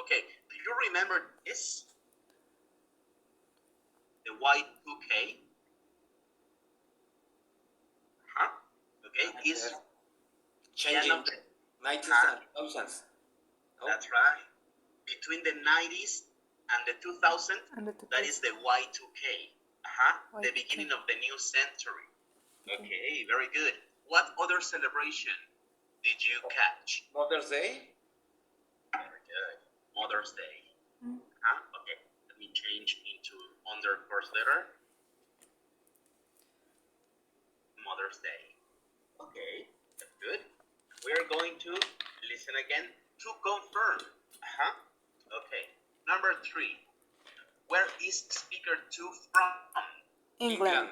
Okay. Do you remember this? The Y2K? Okay. Is changing the end of the 90s and 2000s. No? That's right. Between the 90s and the 2000s, that is the Y2K. The beginning of the new century. Okay, very good. What other celebration did you catch? Mother's Day? Very good. Mother's Day. Okay, let me change into under first letter. Mother's Day. Okay, that's good. We're going to listen again to confirm. Okay, number 3. Where is speaker 2 from? England.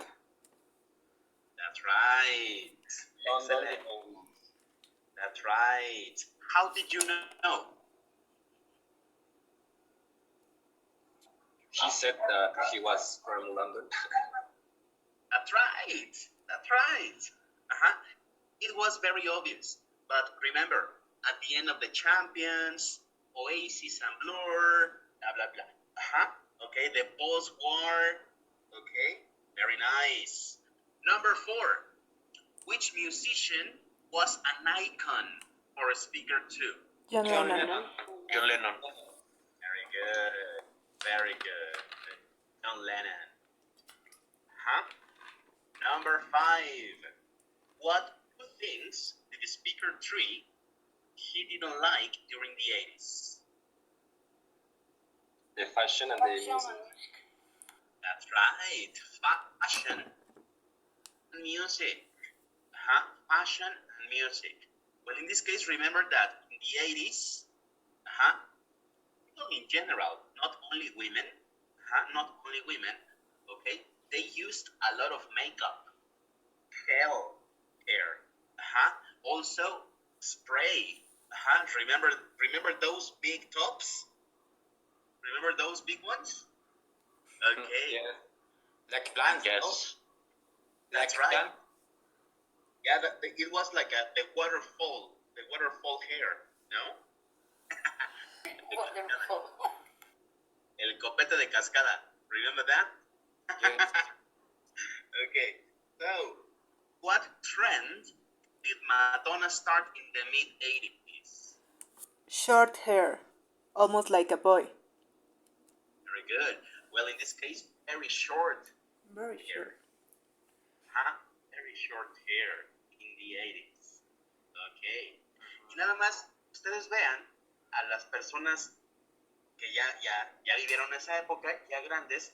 That's right. Excellent. That's right. How did you know? She said that he was from London. That's right. That's right. It was very obvious. But remember, at the end of the Champions, Oasis and Blur, blah, blah, blah. Okay, the post-war. Okay, very nice. Number 4. Which musician was an icon for speaker 2? John Lennon. John Lennon. Very good. Very good. John Lennon. Number 5. What 2 things did speaker 3 he didn't like during the 80s? The fashion and the music. That's right. Fashion and music. Fashion and music. Well, in this case, remember that in the 80s, people in general, not only women, okay, they used a lot of makeup, gel hair, also spray. Remember those big tops? Remember those big ones? Okay. Yeah. Like blank, yes. That's right. Blank. Yeah, it was like the waterfall hair, no? Wonderful. El copete de cascada. Remember that? Yes. Okay. So, what trend did Madonna start in the mid-80s? Short hair, almost like a boy. Very good. Well, in this case, very short Very hair. short. Very short hair in the 80s. Y nada más, ustedes vean a las personas que ya vivieron esa época, ya grandes,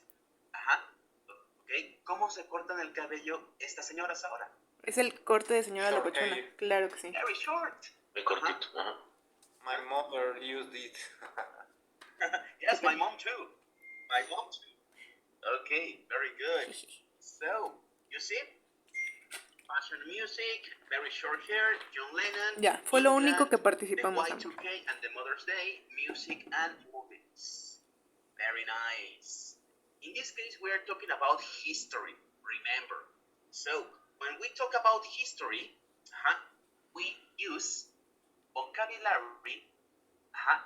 ¿cómo se cortan el cabello estas señoras ahora? Es el corte de señora locochona, claro que sí. Very short. Muy cortito. My mother used it. Yes, my mom too. Okay, very good. So, you see? Fashion music, very short hair, John Lennon. Ya, fue lo único que participamos. The Y2K and the Mother's Day, music and movies. Very nice. In this case, we are talking about history, remember. So, when we talk about history, we use vocabulary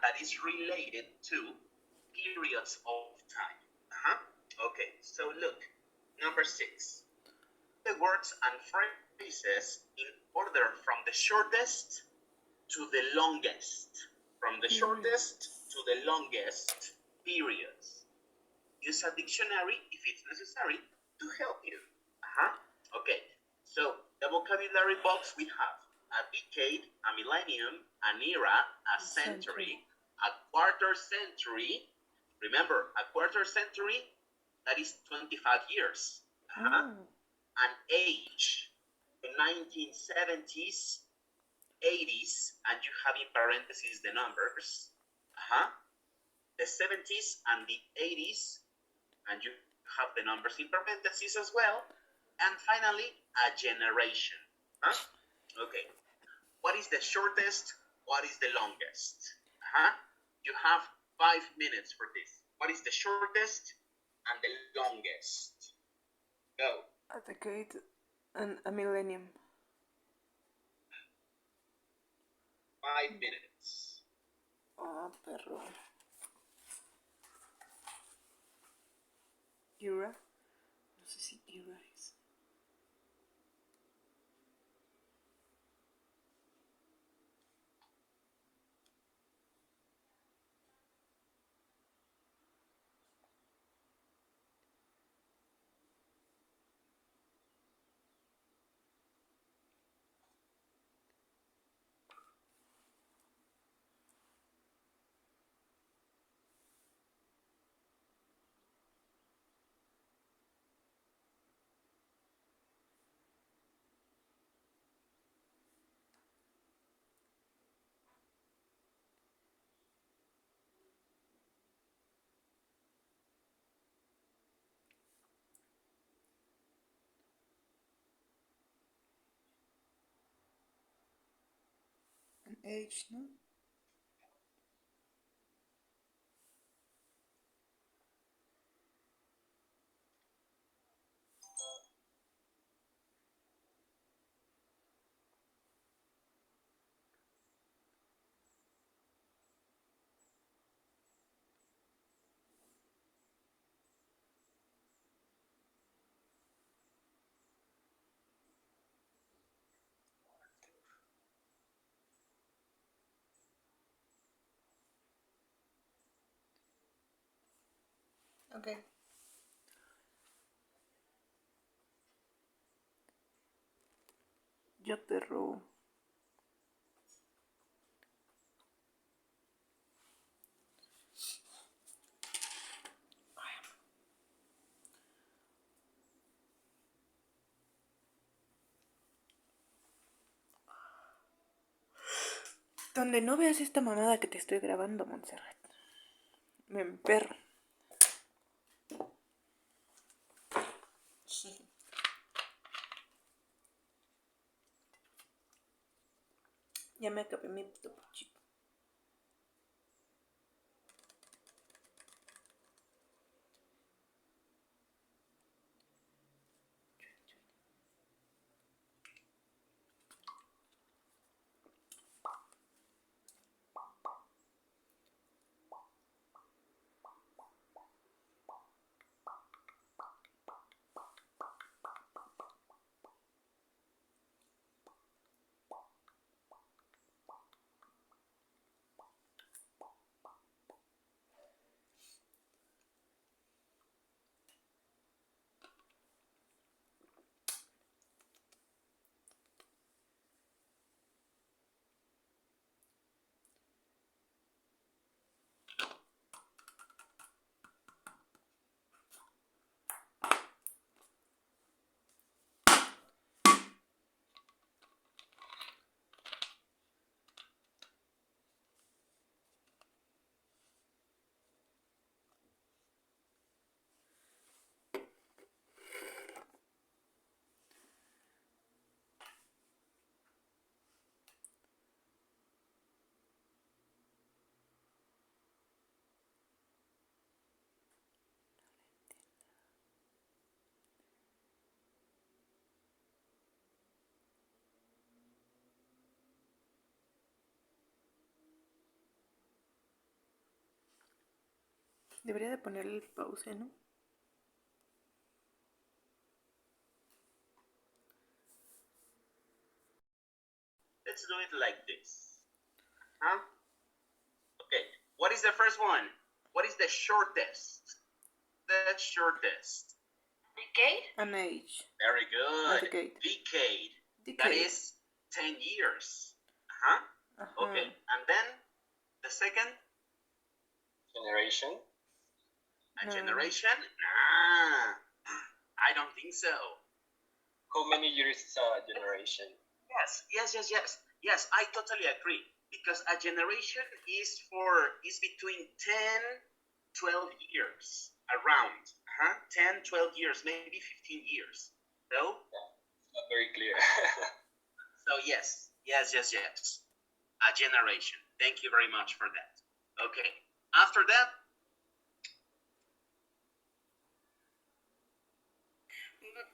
that is related to periods of time. Okay, so look, number 6. The words and phrases in order from the shortest to the longest. From the shortest to the longest periods. Use a dictionary if it's necessary to help you. Okay, so the vocabulary box we have a decade, a millennium, an era, a century, a quarter century. Remember, a quarter century, that is 25 years. An age, the 1970s, 80s, and you have in parentheses the numbers. The 70s and the 80s, and you have the numbers in parentheses as well. And finally, a generation. Okay. What is the shortest? What is the longest? You have 5 minutes for this. What is the shortest and the longest? Go. A decade and a millennium. 5 minutes. Perro. Era. No sé si era es. An age, ¿no? Okay. Yo te robo. Donde no veas esta mamada que te estoy grabando, Montserrat. Me emperro. Ya me acabé mi topo chip. Debería de ponerle el pause, ¿no? Let's do it like this. Huh? Okay. What is the first one? What is the shortest? The shortest. Decade? An age. Very good. Decade. Decade. That is 10 years. Okay. And then the second? Generation. A generation? Nah. I don't think so. How many years is a generation? Yes, I totally agree. Because a generation is between 10, 12 years. Around. 10, 12 years, maybe 15 years. So? Yeah, it's not very clear. So yes. A generation. Thank you very much for that. Okay. After that?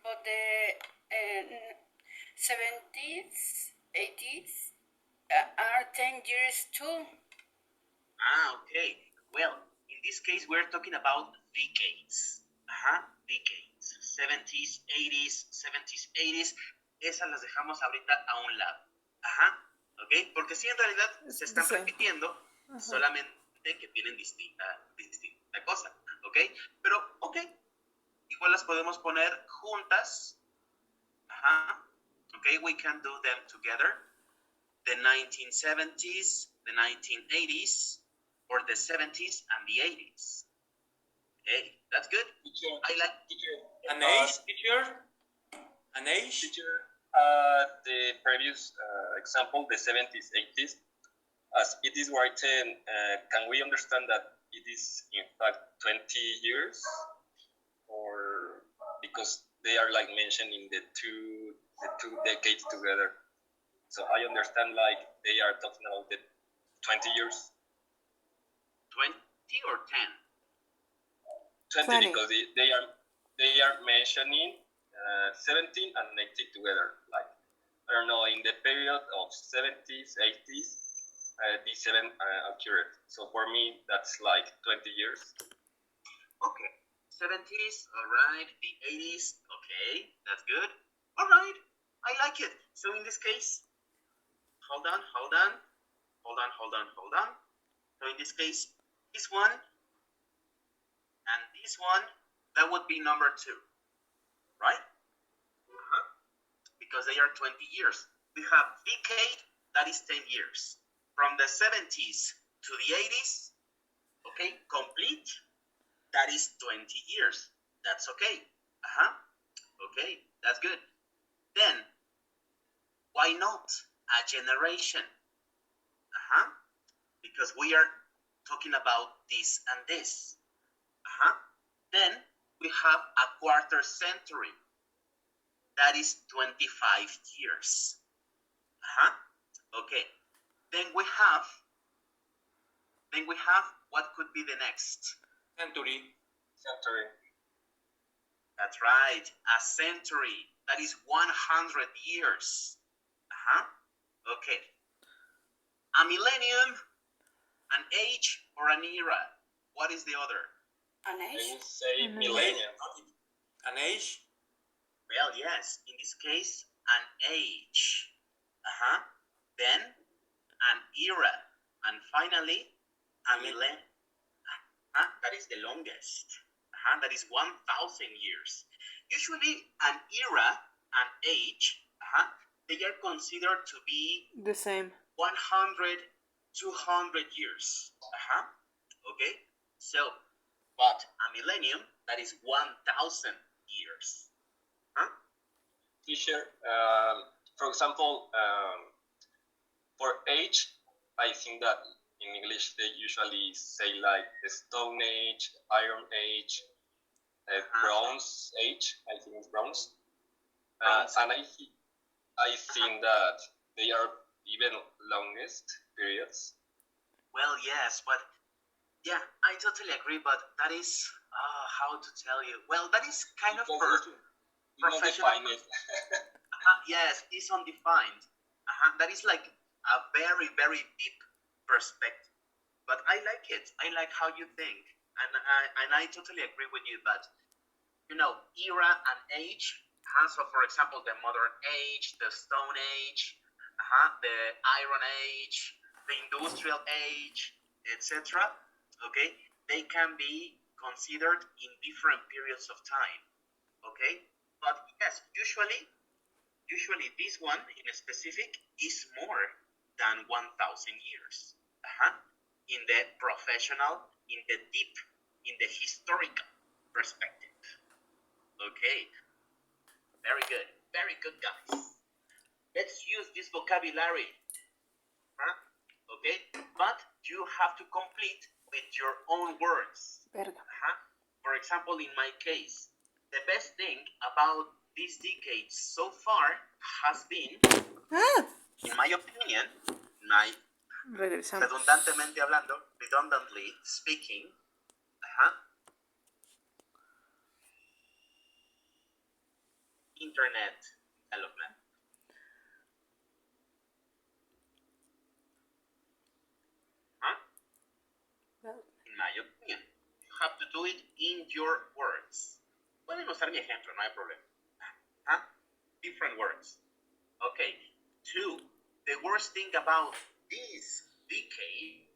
But the 70s, 80s are 10 years too. Okay. Well, in this case, we're talking about decades. Decades. 70s, 80s. Esas las dejamos ahorita a un lado. Ok. Porque sí, en realidad se están repitiendo, solamente que tienen distinta cosa. Ok. Pero, ok. Igual las podemos poner juntas. Okay, we can do them together. The 1970s, the 1980s, or the 70s and the 80s. Okay, that's good. Teacher, I like An age, teacher? An age? Teacher, the previous example, the 70s, 80s, as it is written, can we understand that it is in fact 20 years? Or because they are like mentioned in the two decades together. So I understand like they are talking about the 20 years. 20 or 10? 20 because they are mentioning 17 and 18 together. Like, I don't know, in the period of 70s, 80s, these seven accurate. So for me, that's like 20 years. Okay. 70s, all right. The 80s, okay, that's good. All right, I like it. So in this case, hold on. So in this case, this one and this one, that would be number 2, right? Because they are 20 years. We have decade, that is 10 years. From the 70s to the 80s, okay, complete. That is 20 years. That's okay. Okay, that's good. Then, why not a generation? Because we are talking about this and this. Then, we have a quarter century. That is 25 years. Okay. Then we have, what could be the next? Century. That's right, a century. That is 100 years. Okay. A millennium, an age, or an era? What is the other? An I age? would say millennium. An age? Well, yes, in this case, an age. Then, an era. And finally, a millennium. That is the longest. That is 1,000 years. Usually, an era, an age, they are considered to be the same. 100, 200 years. Okay? So, but a millennium, that is 1,000 years. Teacher, for example, for age, I think that in English they usually say like the Stone Age, Iron Age, Bronze Age. I think it's Bronze. And I think that they are even longest periods. Well, yes, but yeah, I totally agree. But that is how to tell you. Well, that is kind of professional. Yes, it's undefined. That is like a very, very deep perspective. But I like it. I like how you think. and I totally agree with you, but era and age. So, for example, the modern age, the Stone Age, the Iron Age, the Industrial Age, etc. Okay, they can be considered in different periods of time. Okay, but yes, usually this one in specific is more than 1,000 years. In the professional, in the deep, in the historical perspective. Okay, very good, guys. Let's use this vocabulary. Okay, but you have to complete with your own words. For example, in my case, the best thing about this decade so far has been, in my opinion, redundantly speaking, internet development. In my opinion, you have to do it in your words. Pueden usar mi ejemplo, no hay problema. Different words. Okay. 2. The worst thing about this decade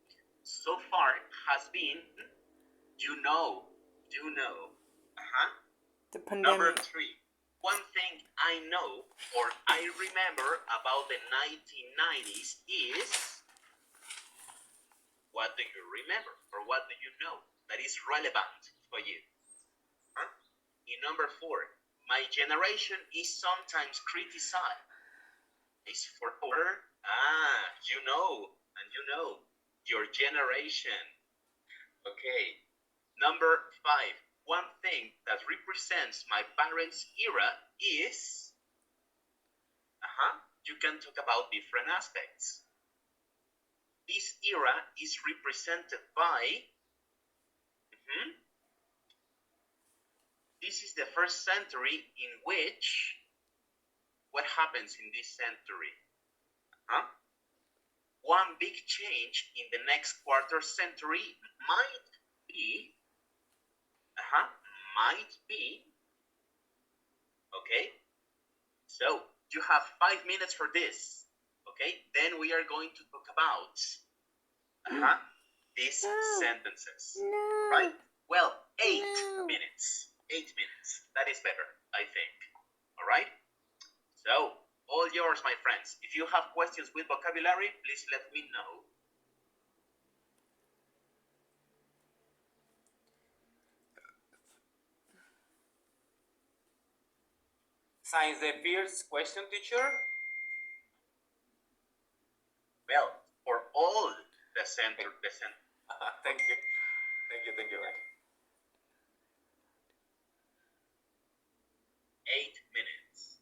so far has been, The pandemic. Number 3. One thing I know or I remember about the 1990s is, what do you remember or what do you know that is relevant for you? In number 4, my generation is sometimes criticized for your generation. Okay. Number 5, one thing that represents my parents' era is, you can talk about different aspects. This era is represented by, this is the first century in which, what happens in this century? One big change in the next quarter century might be, okay? So, you have 5 minutes for this, okay? Then we are going to talk about these sentences, right? Well, 8 minutes. 8 minutes. That is better, I think. All right? So, all yours, my friends. If you have questions with vocabulary, please let me know. Since the first question, teacher? Well, for all the center. Thank you. 8 minutes.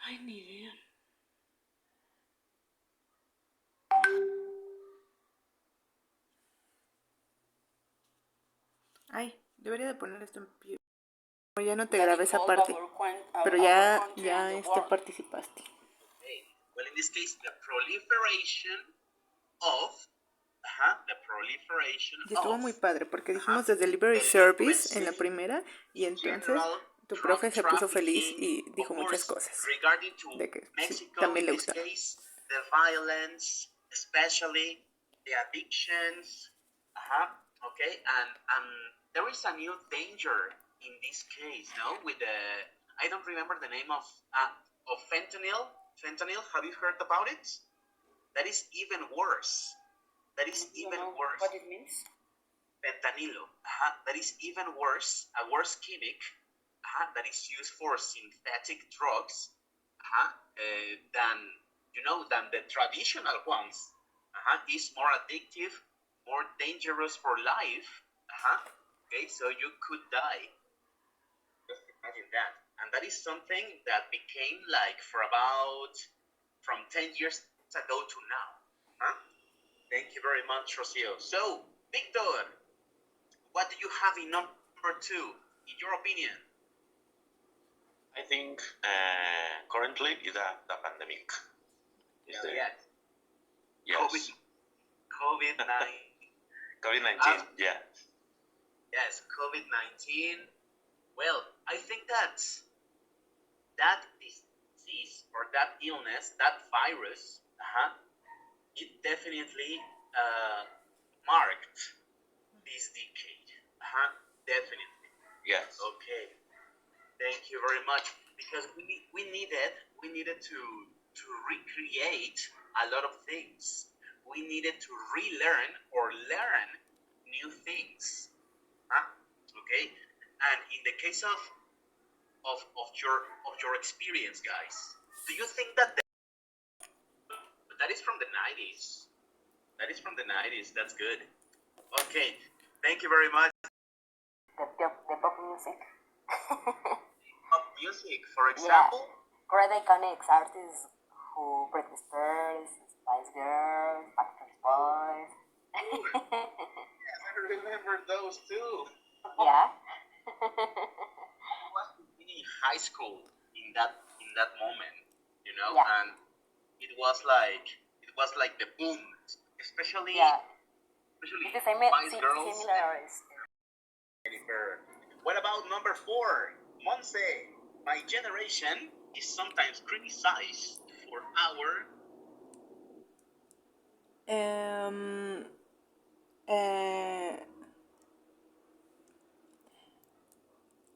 Ay, ni idea. Ay, debería de poner esto en pie. Ya no te grabé esa parte, pero ya participaste. Okay. Well, in this case, the proliferation of Y estuvo muy padre porque dijimos de Delivery Service en la primera y entonces tu profe se puso feliz y dijo muchas cosas de que sí, también le gustaba. The violence, especially the addictions, okay, and there is a new danger in this case, no? With the I don't remember the name of fentanyl. Fentanyl, have you heard about it? That is even worse. That is even worse. What it means? Fentanilo. That is even worse, a worse chemic that is used for synthetic drugs than the traditional ones. Is more addictive, more dangerous for life. Okay, so you could die. Just imagine that. And that is something that became like from 10 years ago to now. Thank you very much, Rocio. So, Victor, what do you have in number 2, in your opinion? I think currently is the pandemic. Yes. Yes. COVID-19. COVID-19, yeah. Yes, COVID-19. Well, I think that disease or that illness, that virus, it definitely marked this decade. Definitely. Yes. Okay. Thank you very much. Because we needed to recreate a lot of things. We needed to relearn or learn new things. Okay. And in the case of your experience, guys, do you think that is from the 90s? That is from the 90s. That's good. Okay. Thank you very much. The pop music. Pop music, for example. Yeah. Great iconic artists who Britney Spears, Spice Girls, Backstreet Boys. Yes, I remember those too. Yeah. I was in high school in that moment, Yeah. and it was like the boom, especially Spice Girls. What about number 4, Monse? My generation is sometimes criticized for our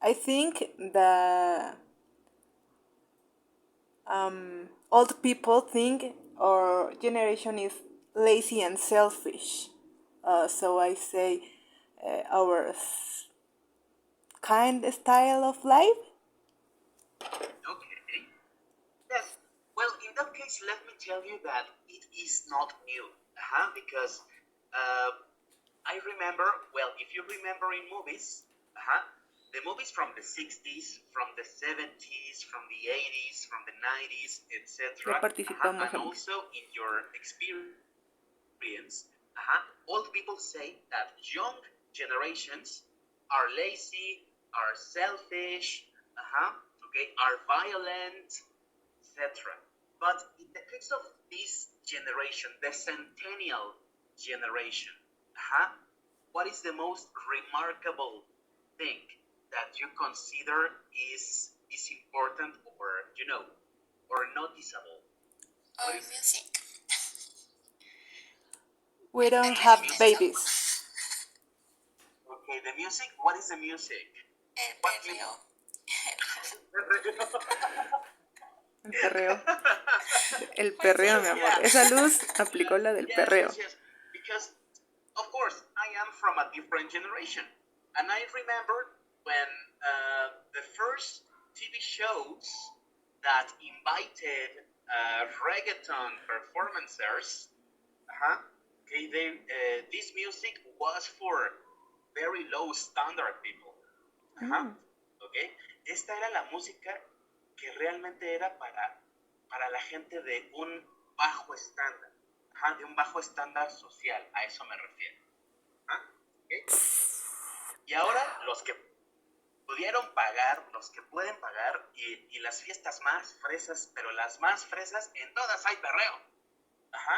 I think the old people think our generation is lazy and selfish. So I say our kind style of life. Okay. Yes. Well, in that case, let me tell you that it is not new, because I remember. Well, if you remember in movies, the movies from the 60s, from the 70s, from the 80s, from the 90s, etc. And also in your experience, old people say that young generations are lazy, are selfish, okay, are violent, etc. But in the case of this generation, the centennial generation, what is the most remarkable thing that you consider is important or noticeable? Or music. We don't have babies. Okay, the music. What is the music? El perreo. El perreo. El perreo, mi amor. Esa luz aplicó la del perreo. Yes. Because, of course, I am from a different generation. And I remember when the first TV shows that invited reggaeton performers, okay, this music was for very low standard people. Okay, esta era la música que realmente era para para la gente de un bajo estándar, de un bajo estándar social, a eso me refiero. ¿Okay? Y ahora los que pudieron pagar, los que pueden pagar, y las fiestas más fresas, pero las más fresas, en todas hay perreo.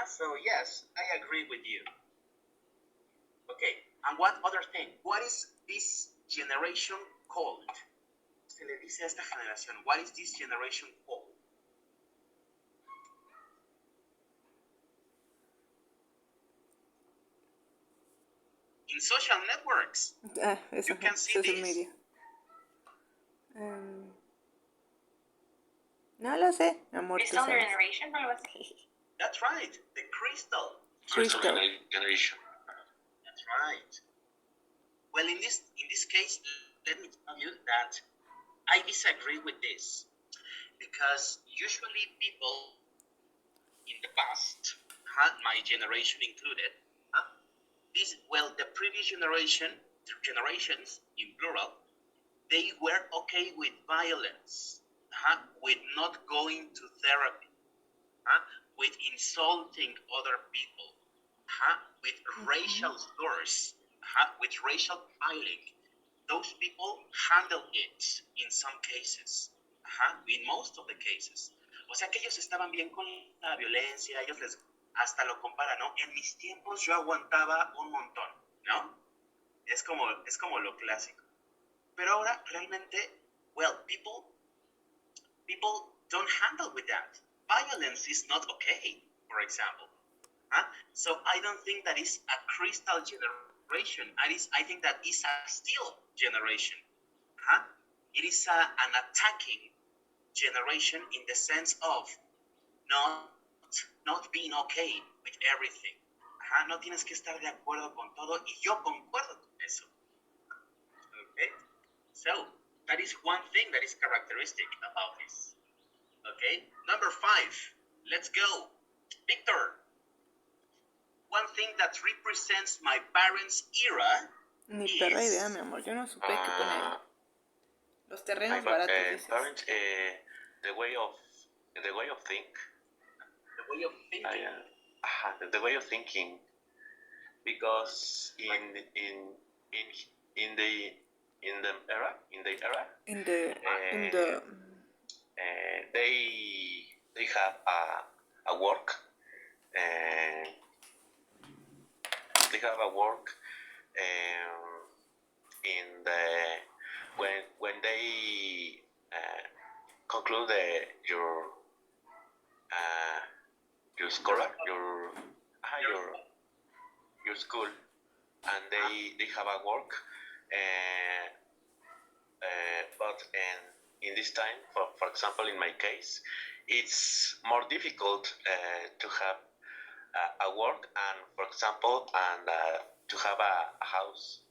So yes, I agree with you. Okay, and what other thing? What is this generation called? Se le dice a esta generación, what is this generation called? In social networks, you can see social this. Media. No lo sé, amor. Crystal generation, algo así. That's right, the crystal generation. That's right. Well, in this case, let me tell you that I disagree with this, because usually people in the past, my generation included, the previous generations in plural, they were okay with violence, with not going to therapy, with insulting other people, with racial slurs, with racial profiling. Those people handle it in some cases, in most of the cases. O sea que ellos estaban bien con la violencia, ellos les hasta lo comparan, ¿no? En mis tiempos yo aguantaba un montón, ¿no? Es como lo clásico. Pero ahora realmente, people don't handle with that. Violence is not okay, for example. So I don't think that is a crystal generation. I think that is a steel generation. It is an attacking generation in the sense of not being okay with everything. No tienes que estar de acuerdo con todo, y yo concuerdo con eso. Okay? So, that is one thing that is characteristic about this. Okay? Number 5. Let's go. Victor. One thing that represents my parents' era Ni perra idea, mi amor. Yo no supe qué poner. Los terrenos baratos, dices. Parents, the way of think. The way of thinking. The way of thinking, because in the era they have a work. They have a work in the when they conclude your school, your school, and they have a work, but in this time, for example, in my case, it's more difficult to have a work and, for example, and to have a house,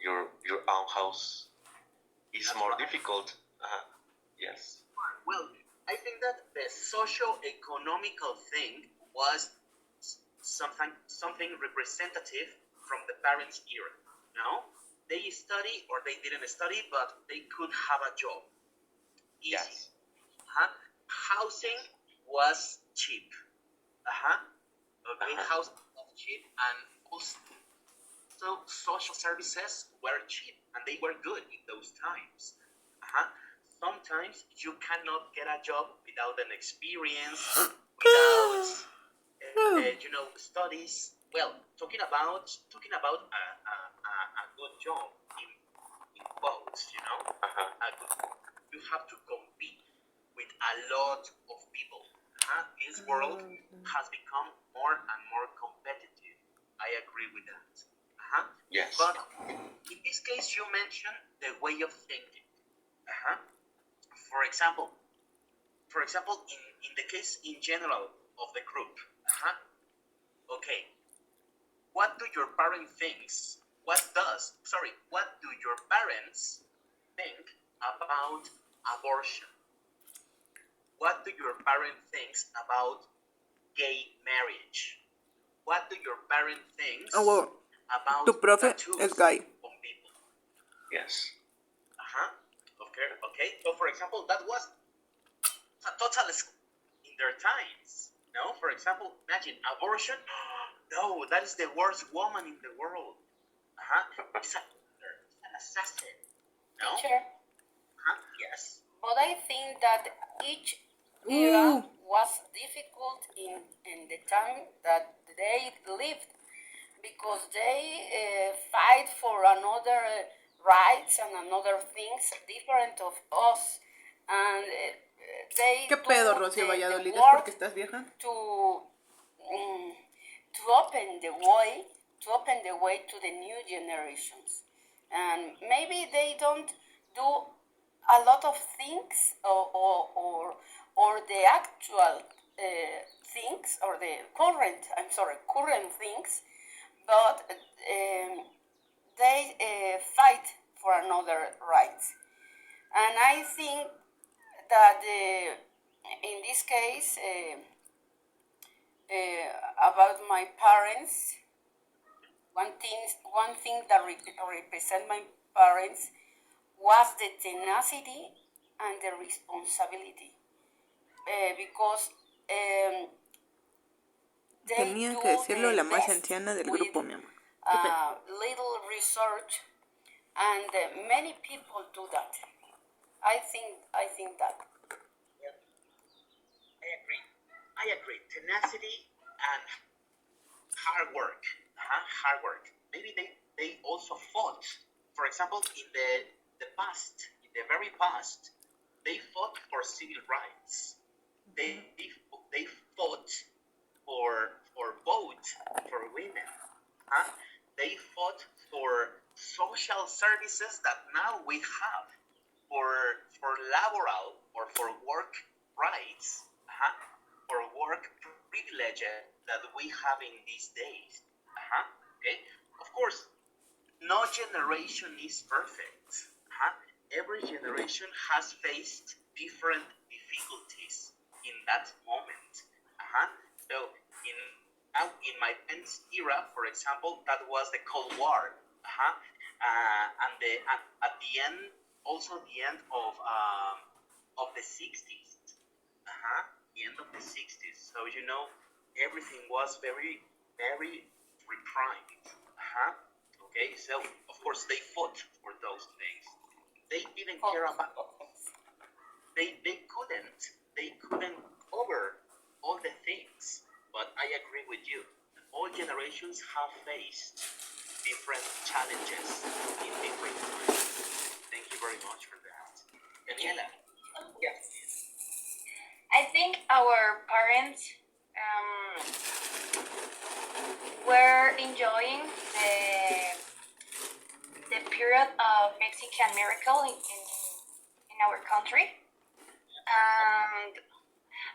your own house is more difficult. Yes. Well, I think that the socio-economical thing was something representative from the parents' era. No, they study or they didn't study, but they could have a job. Easy. Yes. Housing was cheap. Okay, housing was cheap, and also social services were cheap, and they were good in those times. Sometimes you cannot get a job without an experience, without studies. Well, talking about a good job in quotes, you have to compete with a lot of people. This world has become more and more competitive. I agree with that. Yes. But in this case, you mentioned the way of thinking. For example, in the case in general of the group, okay, what do your parents think? What do your parents think about abortion? What do your parents think about gay marriage? What do your parents think about tu profe es gay? On people? Yes. Okay. So, for example, that was total in their times. No, for example, imagine abortion. No, that is the worst woman in the world. It's an assassin. No. Teacher. Yes. But I think that each era was difficult in the time that they lived, because they fight for another rights and another things different of us, and they ¿Qué pedo, Rocío Valladolid? ¿Es porque estás vieja? To open the way to the new generations, and maybe they don't do a lot of things or the actual things, or the current things, but they fight for another rights. And I think that in this case, about my parents, one thing that represent my parents was the tenacity and the responsibility, because tenía que decirlo la más anciana del grupo, mi amor. Little research, and many people do that. I think that. Yeah. I agree. Tenacity and hard work. Hard work. Maybe they also fought. For example, in the past, in the very past, they fought for civil rights. They fought for vote for women. They fought for social services that now we have, for laboral or for work rights, for work privileges that we have in these days. Okay, of course, no generation is perfect. Every generation has faced different difficulties in that moment. So in my parents' era, for example, that was the Cold War, and at the end, also the end of the 60s. The end of the 60s. So everything was very, very reprimed. Okay, so of course they fought for those things. They didn't care about. They couldn't cover all the things. But I agree with you. All generations have faced different challenges in different times. Thank you very much for that. Daniela. Yes. I think our parents were enjoying the period of Mexican miracle in our country, and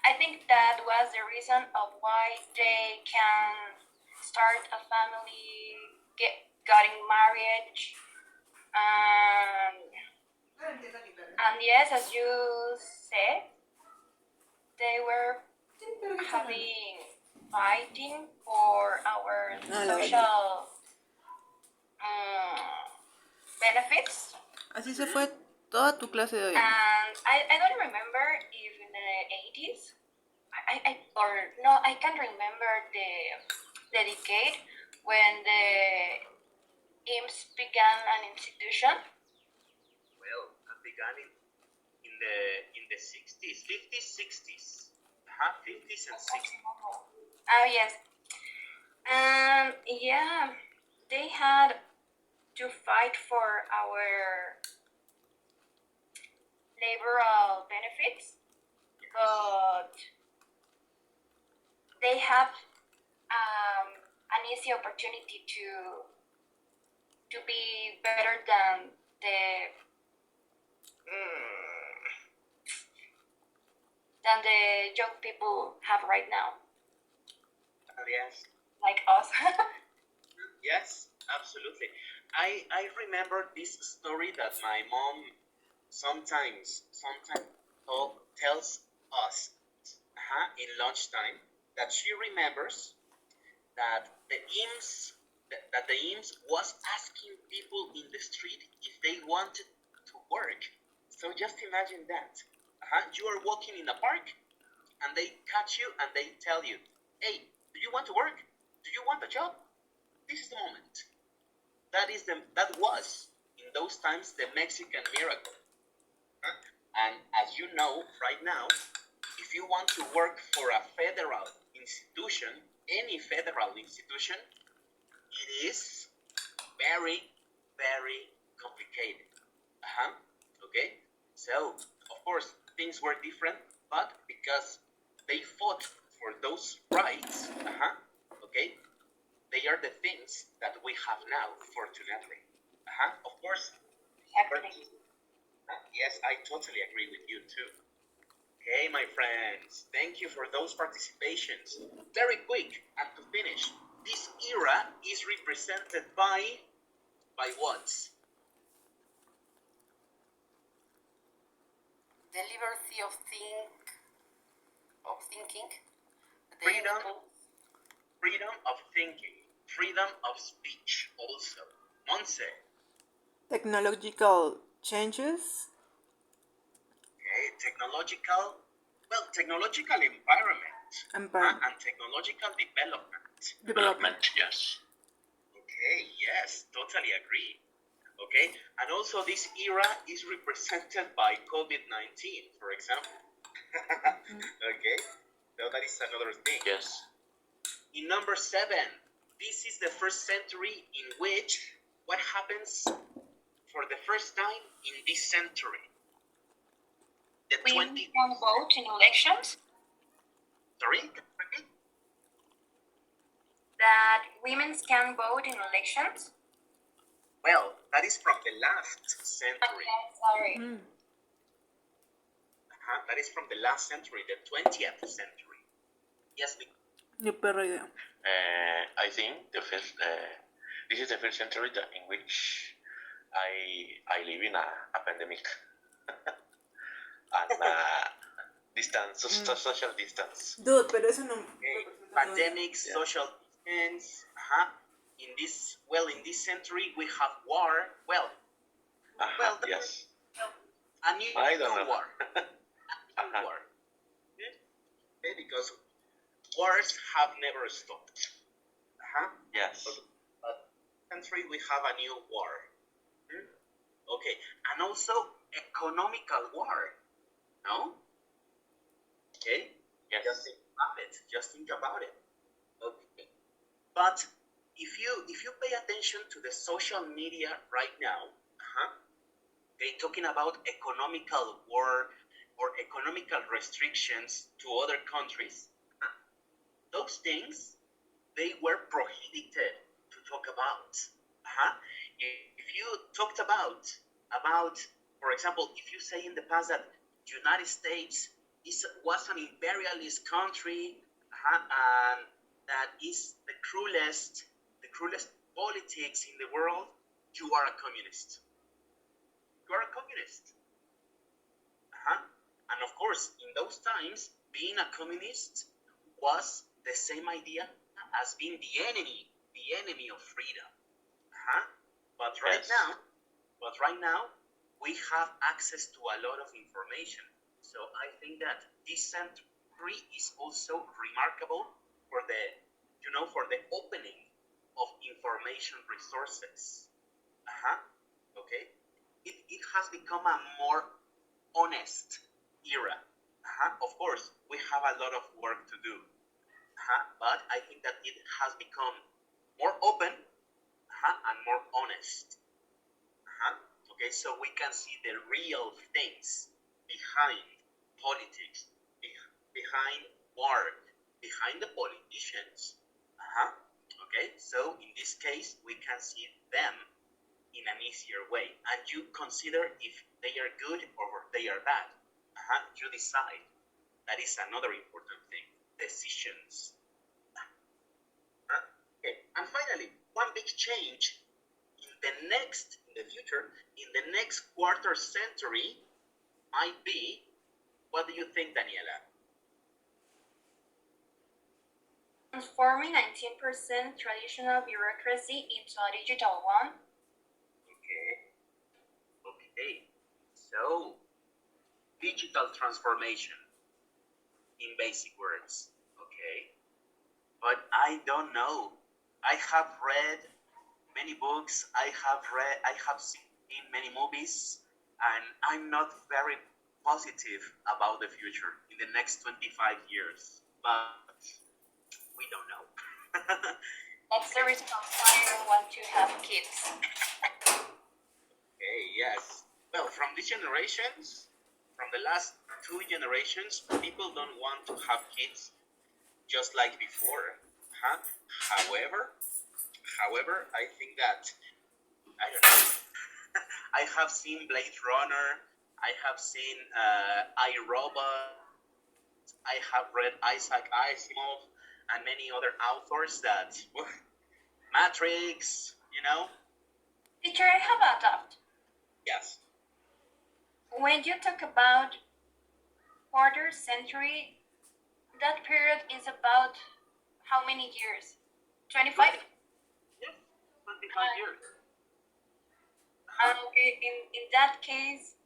I think that was the reason of why they can start a family, getting married, and yes, as you said, they were fighting for our social benefits. Así se fue toda tu clase de hoy. And I don't remember if in the 80s, I can't remember the decade when the IMSS began an institution. Well, it began in the 60s, 50s, 60s. 50s and 60s. Oh, yes. And yeah, they had to fight for our laboral benefits, but they have an easy opportunity to be better than the young people have right now. Yes. Like us. Yes, absolutely. I remember this story that my mom sometimes tells us in lunchtime, that she remembers that the IMSS was asking people in the street if they wanted to work. So just imagine that. You are walking in a park, and they catch you and they tell you, hey, do you want to work? Do you want a job? This is the moment. That was, in those times, the Mexican miracle. And as you know, right now, if you want to work for a federal institution, any federal institution, it is very, very complicated. Okay? So, of course, things were different, but because they fought for those rights, okay, they are the things that we have now, fortunately. Of course. Yes, I totally agree with you too. Okay, my friends, thank you for those participations. Very quick, and to finish, this era is represented by what? The liberty of thinking. Freedom of thinking, freedom of speech also. Monse. Technological changes. Okay, technological environment. And technological development. Yes. Okay, yes, totally agree. Okay, and also this era is represented by COVID-19, for example. Okay, so that is another thing. Yes. In number 7, this is the first century in which what happens for the first time in this century? Women can vote in elections? Sorry? Repeat? That women can vote in elections? Well, that is from the last century. Okay, sorry. That is from the last century, the 20th century. Yes, Ni perra idea. I think this is the first century in which I live in a pandemic and distance, social distance. Dude, pero eso no. Pandemic, social distance. In this century we have war. Yes. A new I don't know. war. A new war. Okay, because wars have never stopped. Yes. But country we have a new war. Okay, and also economical war. No? Okay. Yes. Just think about it. Okay. But if you pay attention to the social media right now, they talking about economical war or economical restrictions to other countries. Those things, they were prohibited to talk about. If you talked about, for example, if you say in the past that United States was an imperialist country, and that is the cruelest politics in the world, you are a communist. You are a communist. And of course, in those times, being a communist was the same idea as being the enemy of freedom. But right now, we have access to a lot of information. So I think that this century is also remarkable for the opening of information resources. Okay, it has become a more honest era. Of course, we have a lot of work to do, but I think that it has become more open and more honest. Okay, so we can see the real things behind politics, behind war, behind the politicians. Okay, so in this case, we can see them in an easier way, and you consider if they are good or they are bad. You decide. That is another important thing. Decisions. Okay, and finally, one big change in the future, in the next quarter century, might be, what do you think, Daniela? Transforming 19% traditional bureaucracy into a digital one. Okay. So, digital transformation in basic words. Okay, but I don't know. I have read many books. I have seen many movies, and I'm not very positive about the future in the next 25 years. But we don't know. That's the reason why I want to have kids. Okay, yes. Well, from these generations, from the last 2 generations, people don't want to have kids just like before. Huh? However, I think that, I don't know, I have seen Blade Runner, I have seen iRobot, I have read Isaac Asimov, and many other authors that, Matrix, you know? Teacher, I have a doubt. Yes. When you talk about quarter century, that period is about how many years? 25? Yes, 25 years. Okay, in that case,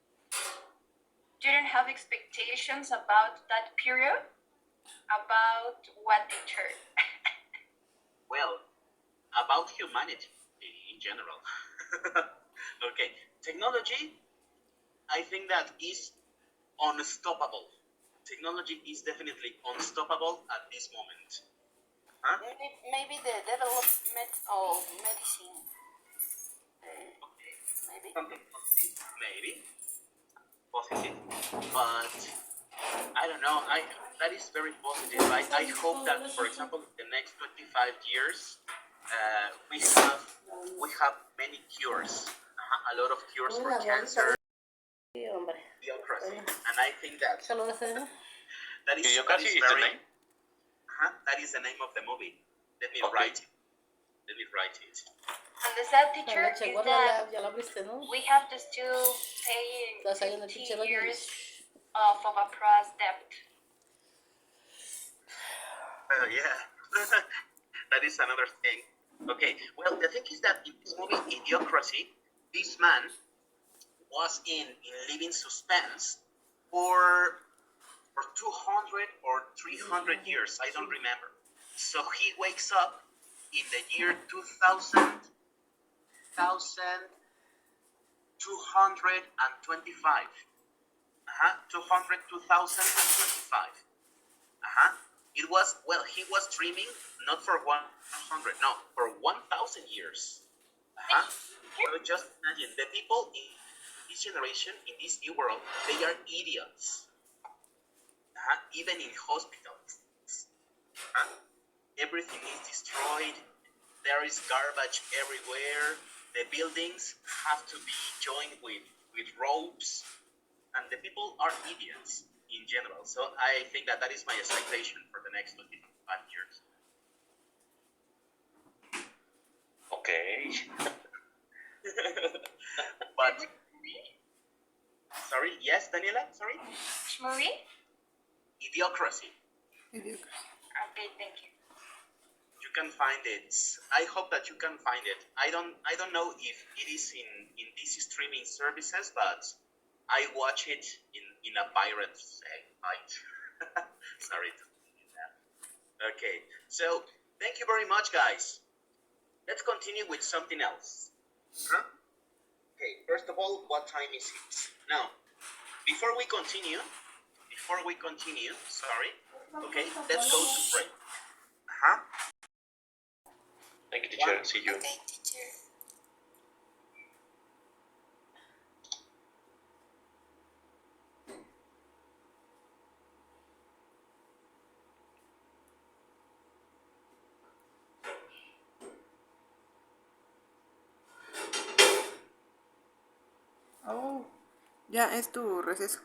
do you have expectations about that period? About what they turn? Well, about humanity in general. Okay, technology, I think that is unstoppable. Technology is definitely unstoppable at this moment. Huh? Maybe the development of medicine. Okay. Maybe positive, but I don't know. That is very positive. I hope that, for example, in the next 25 years, we have many cures, a lot of cures for cancer, bureaucracy, and I think that that is very. That is the name of the movie. Let me write it. And the sad teacher is that we have to still paying 50 years of a price debt. Yeah, that is another thing. Okay, well, the thing is that in this movie, Idiocracy, this man was in living suspense for 200 or 300 years, I don't remember. So he wakes up in the year 2225. It was, well, he was dreaming not for 100, no, for 1,000 years. So just imagine, the people in this generation, in this new world, they are idiots. Even in hospitals. Everything is destroyed. There is garbage everywhere. The buildings have to be joined with ropes. And the people are idiots in general. So I think that is my expectation for the next 25 years. Okay. But, sorry, yes, Daniela, sorry? Which movie? Idiocracy. Okay, thank you. You can find it. I hope that you can find it. I don't know if it is in these streaming services, but I watch it in a pirate site. Sorry to do that. Okay, so thank you very much, guys. Let's continue with something else. Okay, first of all, what time is it? Now, before we continue, sorry. Okay, let's go to break. Thank you, teacher. See you. Okay, teacher. Oh, ya es tu receso.